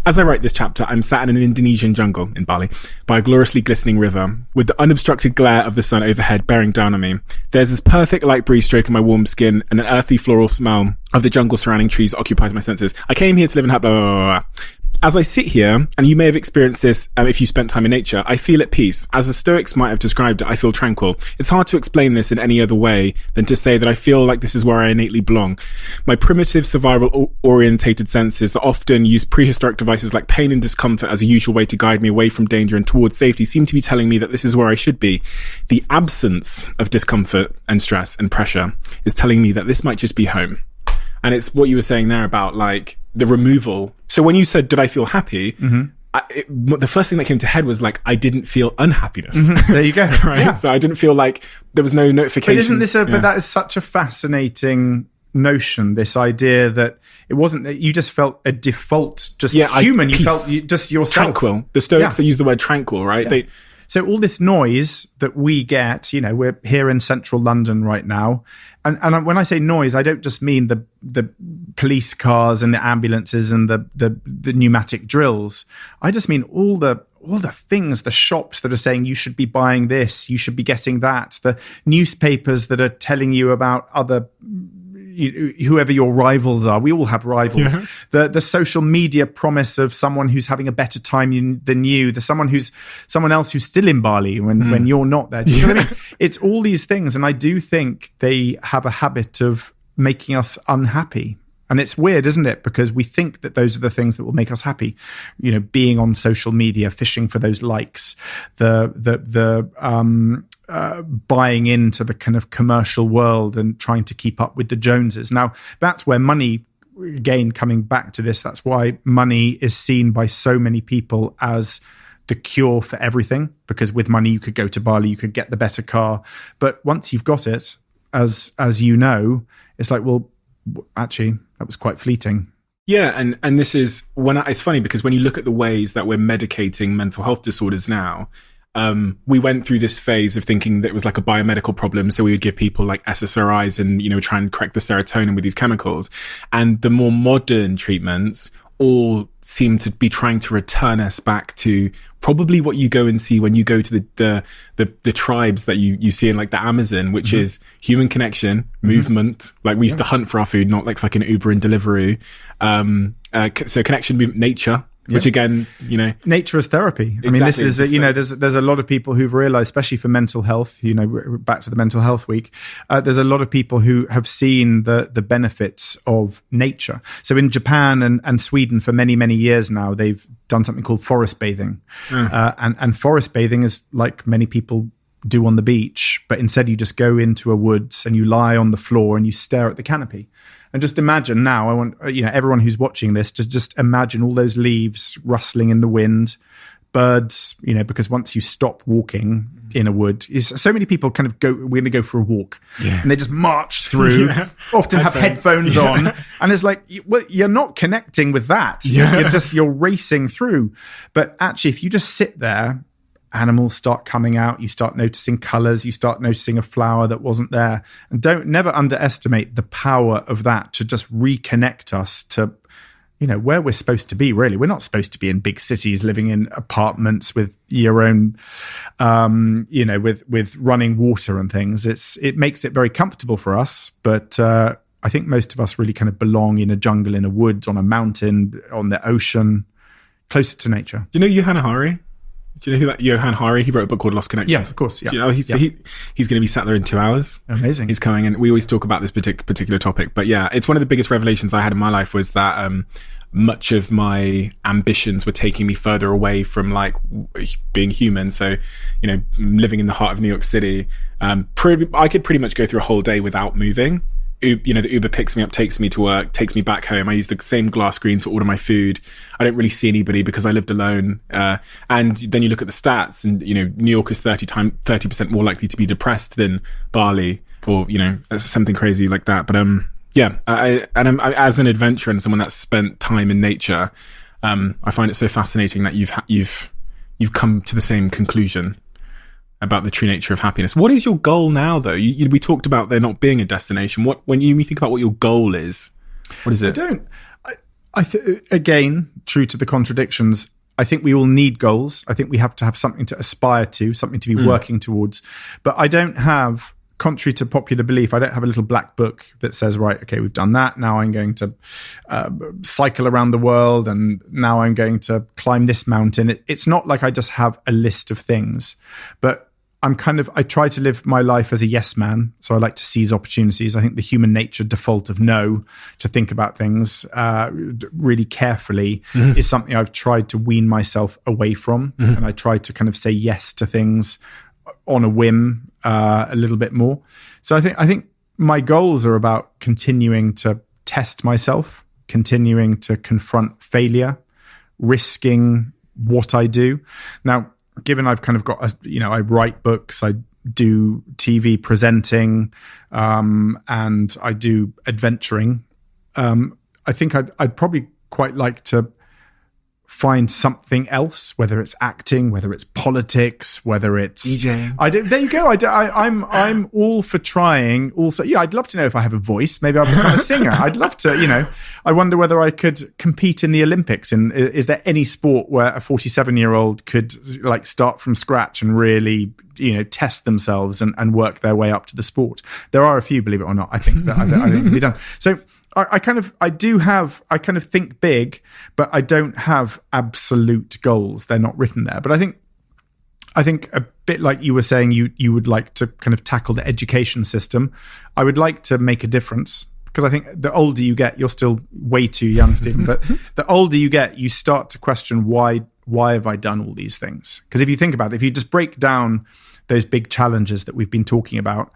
As I write this chapter, I'm sat in an Indonesian jungle in Bali by a gloriously glistening river with the unobstructed glare of the sun overhead bearing down on me. There's this perfect light breeze stroking my warm skin and an earthy floral smell of the jungle surrounding trees occupies my senses. I came here to live in blah, blah, blah, blah. As I sit here, and you may have experienced this if you spent time in nature, I feel at peace. As the Stoics might have described it, I feel tranquil. It's hard to explain this in any other way than to say that I feel like this is where I innately belong. My primitive survival-orientated senses that often use prehistoric devices like pain and discomfort as a usual way to guide me away from danger and towards safety seem to be telling me that this is where I should be. The absence of discomfort and stress and pressure is telling me that this might just be home. And it's what you were saying there about like the removal. So when you said, did I feel happy? The first thing that came to head was like, I didn't feel unhappiness. There you go. Right. Yeah. So I didn't feel like there was no notification. But isn't this but that is such a fascinating notion, this idea that it wasn't, you just felt a default, just human. You felt just yourself. Tranquil. The Stoics, they use the word tranquil, right? Yeah. So all this noise that we get, we're here in central London right now. And when I say noise, I don't just mean the police cars and the ambulances and the pneumatic drills. I just mean all the things, the shops that are saying you should be buying this, you should be getting that, the newspapers that are telling you about other whoever your rivals are. We all have rivals. Yeah. The social media promise of someone who's having a better time than you. There's someone else who's still in Bali when you're not there. Do you know what I mean? It's all these things, and I do think they have a habit of making us unhappy. And it's weird, isn't it? Because we think that those are the things that will make us happy. Being on social media, fishing for those likes, buying into the kind of commercial world and trying to keep up with the Joneses. Now, that's where money, again, coming back to this, that's why money is seen by so many people as the cure for everything. Because with money, you could go to Bali, you could get the better car. But once you've got it, as you know, it's like, well, actually, that was quite fleeting. Yeah, and this is it's funny because when you look at the ways that we're medicating mental health disorders now, we went through this phase of thinking that it was like a biomedical problem. So we would give people like SSRIs and, try and correct the serotonin with these chemicals. And the more modern treatments all seem to be trying to return us back to probably what you go and see when you go to the tribes that you see in like the Amazon, which is human connection, movement. Like we used to hunt for our food, not like fucking Uber and Deliveroo. So connection, nature. Which again, nature as therapy. I mean, this is, there's a lot of people who've realized, especially for mental health, back to the mental health week, there's a lot of people who have seen the benefits of nature. So in Japan and Sweden for many, many years now, they've done something called forest bathing. And forest bathing is like many people do on the beach, but instead you just go into a woods and you lie on the floor and you stare at the canopy. And just imagine now, I want everyone who's watching this to just imagine all those leaves rustling in the wind, birds, because once you stop walking in a wood, so many people kind of we're going to go for a walk, and they just march through, often have headphones on, and it's like, well, you're not connecting with that. You're racing through. But actually, if you just sit there, animals start coming out, you start noticing colors, you start noticing a flower that wasn't there. And never underestimate the power of that to just reconnect us to, where we're supposed to be, really. We're not supposed to be in big cities living in apartments with your own, with running water and things. It makes it very comfortable for us, but I think most of us really kind of belong in a jungle, in a woods, on a mountain, on the ocean, closer to nature. Do you know Johann Hari? Do you know who that Johann Hari? He wrote a book called Lost Connections. Yeah, of course. Yeah. Do you know, he's going to be sat there in 2 hours. Amazing. He's coming, and we always talk about this particular topic. But yeah, it's one of the biggest revelations I had in my life was that much of my ambitions were taking me further away from like being human. So, living in the heart of New York City, I could pretty much go through a whole day without moving. The Uber picks me up, takes me to work, takes me back home. I use the same glass screen to order my food. I don't really see anybody because I lived alone. And then you look at the stats and, New York is 30% more likely to be depressed than Bali. or something crazy like that. But yeah, I as an adventurer and someone that's spent time in nature, I find it so fascinating that you've come to the same conclusion about the true nature of happiness. What is your goal now, though? We talked about there not being a destination. When you think about what your goal is, what is it? Again, true to the contradictions, I think we all need goals. I think we have to have something to aspire to, something to be working towards. But I don't have, contrary to popular belief, I don't have a little black book that says, right, okay, we've done that. Now I'm going to cycle around the world, and now I'm going to climb this mountain. It's not like I just have a list of things, but I try to live my life as a yes man. So I like to seize opportunities. I think the human nature default of no, to think about things really carefully, is something I've tried to wean myself away from. And I try to kind of say yes to things on a whim a little bit more. So I think my goals are about continuing to test myself, continuing to confront failure, risking what I do. Now, given I've kind of got, I write books, I do TV presenting, and I do adventuring. I think I'd probably quite like to find something else, whether it's acting, whether it's politics, whether it's DJing. There you go. I'm all for trying. Also, I'd love to know if I have a voice. Maybe I'll become a singer. I'd love to. I wonder whether I could compete in the Olympics. And is there any sport where a 47-year-old could start from scratch and really test themselves and work their way up to the sport? There are a few, believe it or not. I think that can be done. So I kind of think big, but I don't have absolute goals. They're not written there. But I think a bit like you were saying, you would like to kind of tackle the education system. I would like to make a difference, because I think the older you get, you're still way too young, Stephen, but the older you get, you start to question why have I done all these things? Because if you think about it, if you just break down those big challenges that we've been talking about,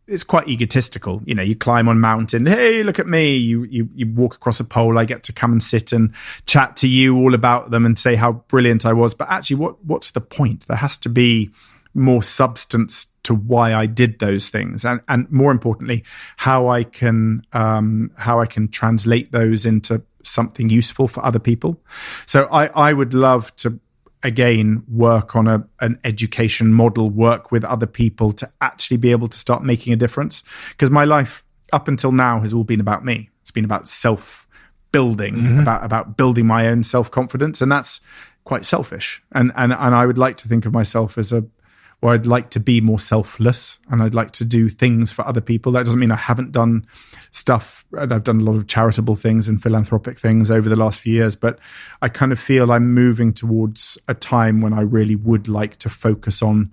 it's quite egotistical. You climb on mountain. Hey, look at me. You walk across a pole. I get to come and sit and chat to you all about them and say how brilliant I was. But actually, what's the point? There has to be more substance to why I did those things, and more importantly, how I can translate those into something useful for other people. So I would love to, again, work on an education model, work with other people to actually be able to start making a difference. Because my life up until now has all been about me. It's been about self-building, about building my own self-confidence. And that's quite selfish. And I would like to think of myself as I'd like to be more selfless, and I'd like to do things for other people. That doesn't mean I haven't done stuff. I've done a lot of charitable things and philanthropic things over the last few years, but I kind of feel I'm moving towards a time when I really would like to focus on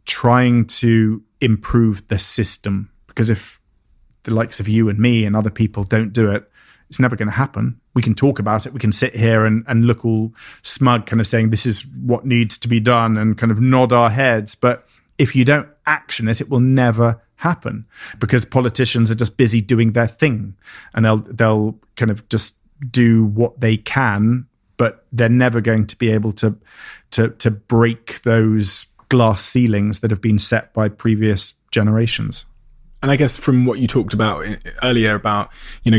trying to improve the system. Because if the likes of you and me and other people don't do it, it's never going to happen. We can talk about it. We can sit here and look all smug, kind of saying this is what needs to be done, and kind of nod our heads. But if you don't action it, it will never happen, because politicians are just busy doing their thing, and they'll kind of just do what they can, but they're never going to be able to break those glass ceilings that have been set by previous generations. And I guess from what you talked about earlier about,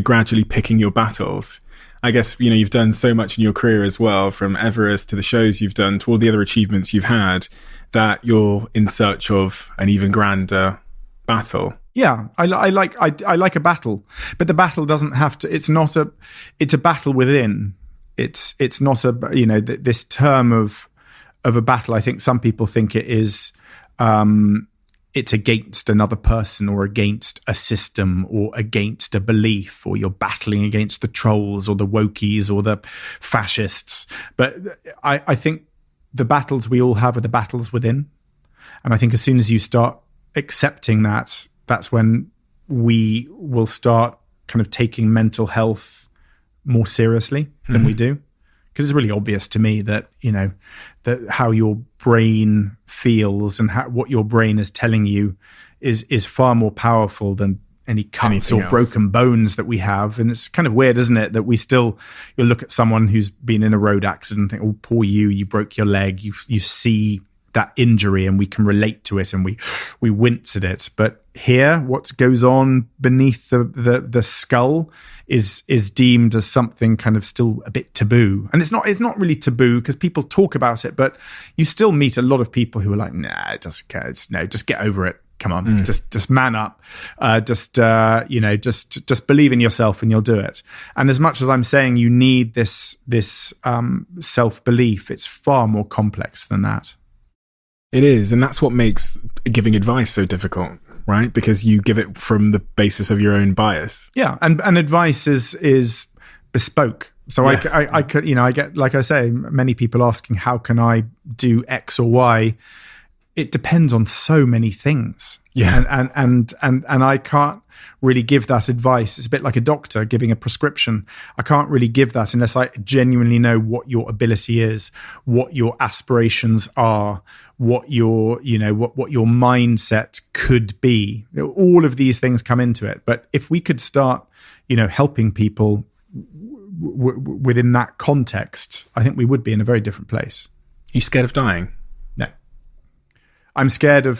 gradually picking your battles, I guess, you've done so much in your career as well, from Everest to the shows you've done to all the other achievements you've had, that you're in search of an even grander battle. Yeah, I like a battle, but the battle doesn't have to, it's a battle within. It's not this term of a battle. I think some people think it is, it's against another person, or against a system, or against a belief, or you're battling against the trolls or the wokies or the fascists. But I think the battles we all have are the battles within. And I think as soon as you start accepting that, that's when we will start kind of taking mental health more seriously than we do. Because it's really obvious to me that, that how your brain feels and what your brain is telling you is far more powerful than any cuts or broken bones that we have. And it's kind of weird, isn't it, that you'll look at someone who's been in a road accident and think, oh, poor you broke your leg. You see that injury and we can relate to it and we wince at it. But here, what goes on beneath the skull is deemed as something kind of still a bit taboo. And it's not really taboo because people talk about it, but you still meet a lot of people who are like, nah, it doesn't care. Just get over it. Come on, just man up. Just believe in yourself and you'll do it. And as much as I'm saying you need this self-belief, it's far more complex than that. It is, and that's what makes giving advice so difficult, right? Because you give it from the basis of your own bias. Yeah, and advice is bespoke. So yeah. I could, I get, like I say, many people asking, how can I do X or Y? It depends on so many things. Yeah. And I can't really give that advice. It's a bit like a doctor giving a prescription. I can't really give that unless I genuinely know what your ability is, what your aspirations are, what your mindset could be. All of these things come into it. But if we could start, helping people within that context, I think we would be in a very different place. Are you scared of dying? No. I'm scared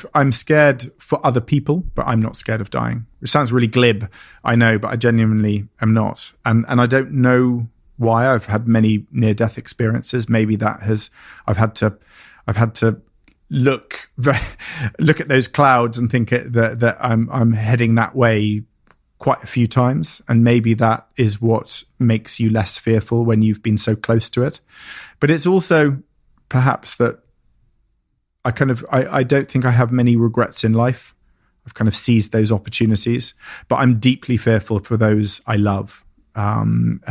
for other people, but I'm not scared of dying. Which sounds really glib, I know, but I genuinely am not. And I don't know why. I've had many near-death experiences. Maybe I've had to look at those clouds and think that I'm heading that way quite a few times, and maybe that is what makes you less fearful when you've been so close to it. But it's also perhaps that I don't think I have many regrets in life. I've kind of seized those opportunities, but I'm deeply fearful for those I love, and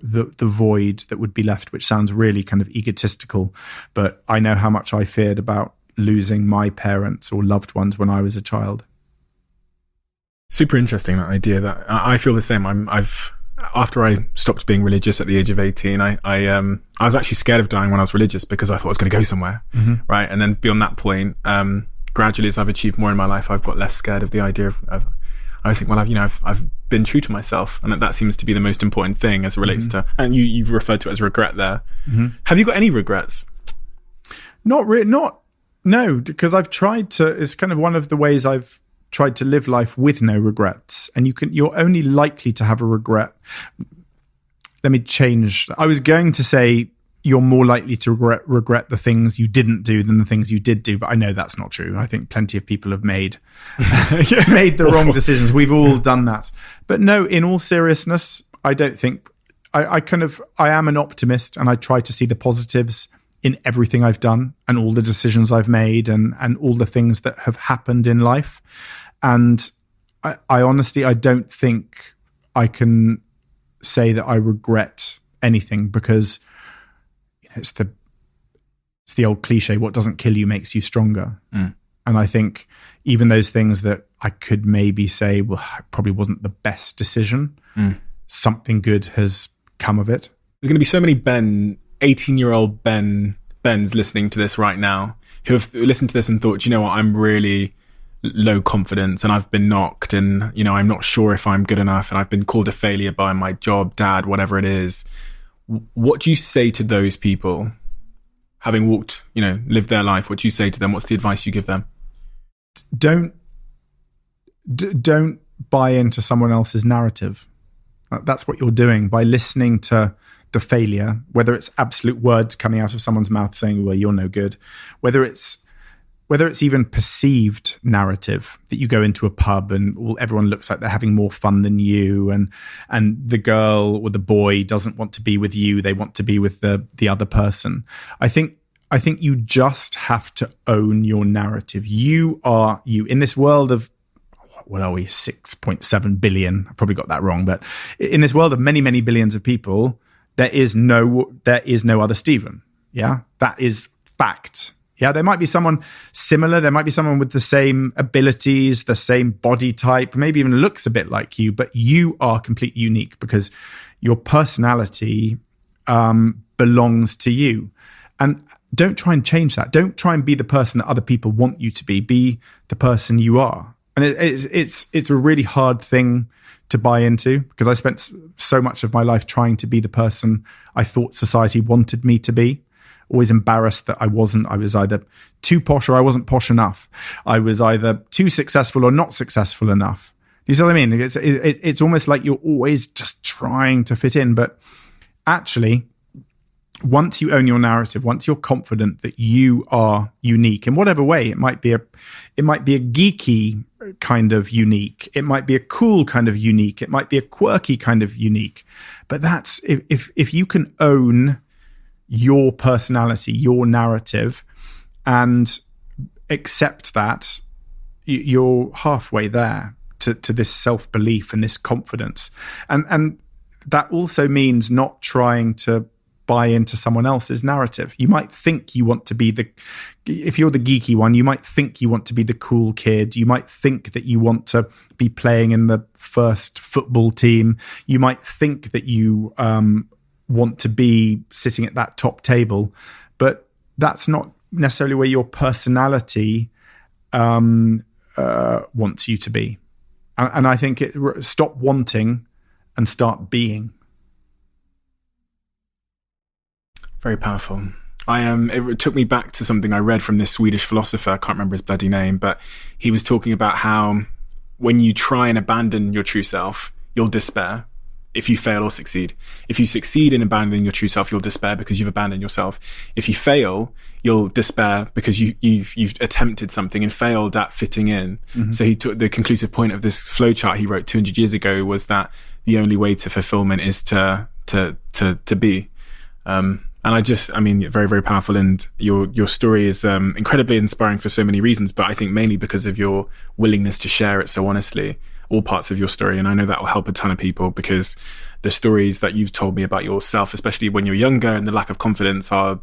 the void that would be left, which sounds really kind of egotistical, but I know how much I feared about losing my parents or loved ones when I was a child. Super interesting, that idea. That I feel the same. After I stopped being religious at the age of 18, I was actually scared of dying when I was religious because I thought I was going to go somewhere, right? And then beyond that point, gradually as I've achieved more in my life, I've got less scared of the idea of I think, well, I've been true to myself, and that seems to be the most important thing as it relates to. And you've referred to it as regret there. Have you got any regrets? No, because I've tried to. It's kind of one of the ways I've tried to live life with no regrets, and you're only likely to have a regret. Let me change. I was going to say you're more likely to regret the things you didn't do than the things you did do, but I know that's not true. I think plenty of people have made the wrong decisions. We've all done that. But no, in all seriousness, I don't think I am an optimist, and I try to see the positives in everything I've done and all the decisions I've made and all the things that have happened in life. And I honestly, I don't think I can say that I regret anything, because it's the old cliche, what doesn't kill you makes you stronger. And I think even those things that I could maybe say, well, it probably wasn't the best decision, something good has come of it. There's going to be so many 18-year-old Bens listening to this right now who have listened to this and thought, you know what, I'm really low confidence and I've been knocked, and I'm not sure if I'm good enough, and I've been called a failure by my job, dad, whatever it is. What do you say to those people, having walked, lived their life? What do you say to them? What's the advice you give them? Don't buy into someone else's narrative. That's what you're doing by listening to the failure, whether it's absolute words coming out of someone's mouth saying, well, you're no good, whether it's even perceived narrative that you go into a pub and everyone looks like they're having more fun than you, and the girl or the boy doesn't want to be with you, they want to be with the other person. I think you just have to own your narrative. You are you in this world of, what are we, 6.7 billion? I probably got that wrong, but in this world of many, many billions of people, there is no other Stephen. Yeah, that is fact. Yeah, there might be someone similar. There might be someone with the same abilities, the same body type, maybe even looks a bit like you, but you are completely unique because your personality belongs to you. And don't try and change that. Don't try and be the person that other people want you to be. Be the person you are. And it's a really hard thing to buy into, because I spent so much of my life trying to be the person I thought society wanted me to be, always embarrassed that I was either too posh or I wasn't posh enough. I was either too successful or not successful enough. Do you see what I mean? It's almost like you're always just trying to fit in. But actually, once you own your narrative, once you're confident that you are unique in whatever way, it might be a geeky kind of unique, it might be a cool kind of unique, it might be a quirky kind of unique. But that's if you can own your personality, your narrative, and accept that, you're halfway there to this self-belief and this confidence. And that also means not trying to buy into someone else's narrative. You might think you want to be if you're the geeky one, you might think you want to be the cool kid. You might think that you want to be playing in the first football team. You might think that you want to be sitting at that top table, but that's not necessarily where your personality wants you to be. And I think stop wanting and start being. Very powerful. It took me back to something I read from this Swedish philosopher. I can't remember his bloody name, but he was talking about how when you try and abandon your true self, you'll despair if you fail or succeed. If you succeed in abandoning your true self, you'll despair because you've abandoned yourself. If you fail, you'll despair because you've attempted something and failed at fitting in. Mm-hmm. So he took the conclusive point of this flowchart he wrote 200 years ago was that the only way to fulfillment is to be. Very, very powerful. And your story is incredibly inspiring for so many reasons, but I think mainly because of your willingness to share it so honestly, all parts of your story. And I know that will help a ton of people, because the stories that you've told me about yourself, especially when you're younger and the lack of confidence, my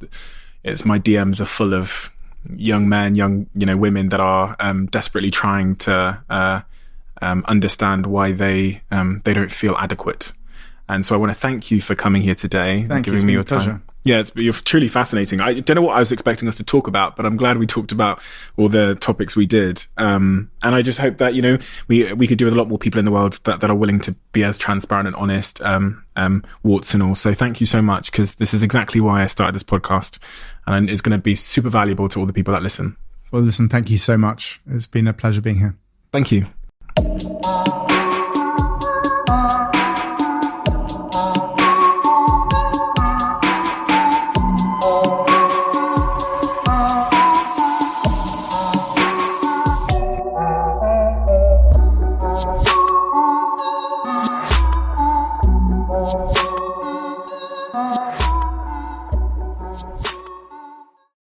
DMs are full of young men, women that are desperately trying to understand why they don't feel adequate. And so I want to thank you for coming here today and giving me your time. Pleasure. Yeah, you're truly fascinating. I don't know what I was expecting us to talk about, but I'm glad we talked about all the topics we did. And I just hope that, we could do with a lot more people in the world that are willing to be as transparent and honest, warts and all. So thank you so much, because this is exactly why I started this podcast, and it's going to be super valuable to all the people that listen. Well, listen, thank you so much. It's been a pleasure being here. Thank you.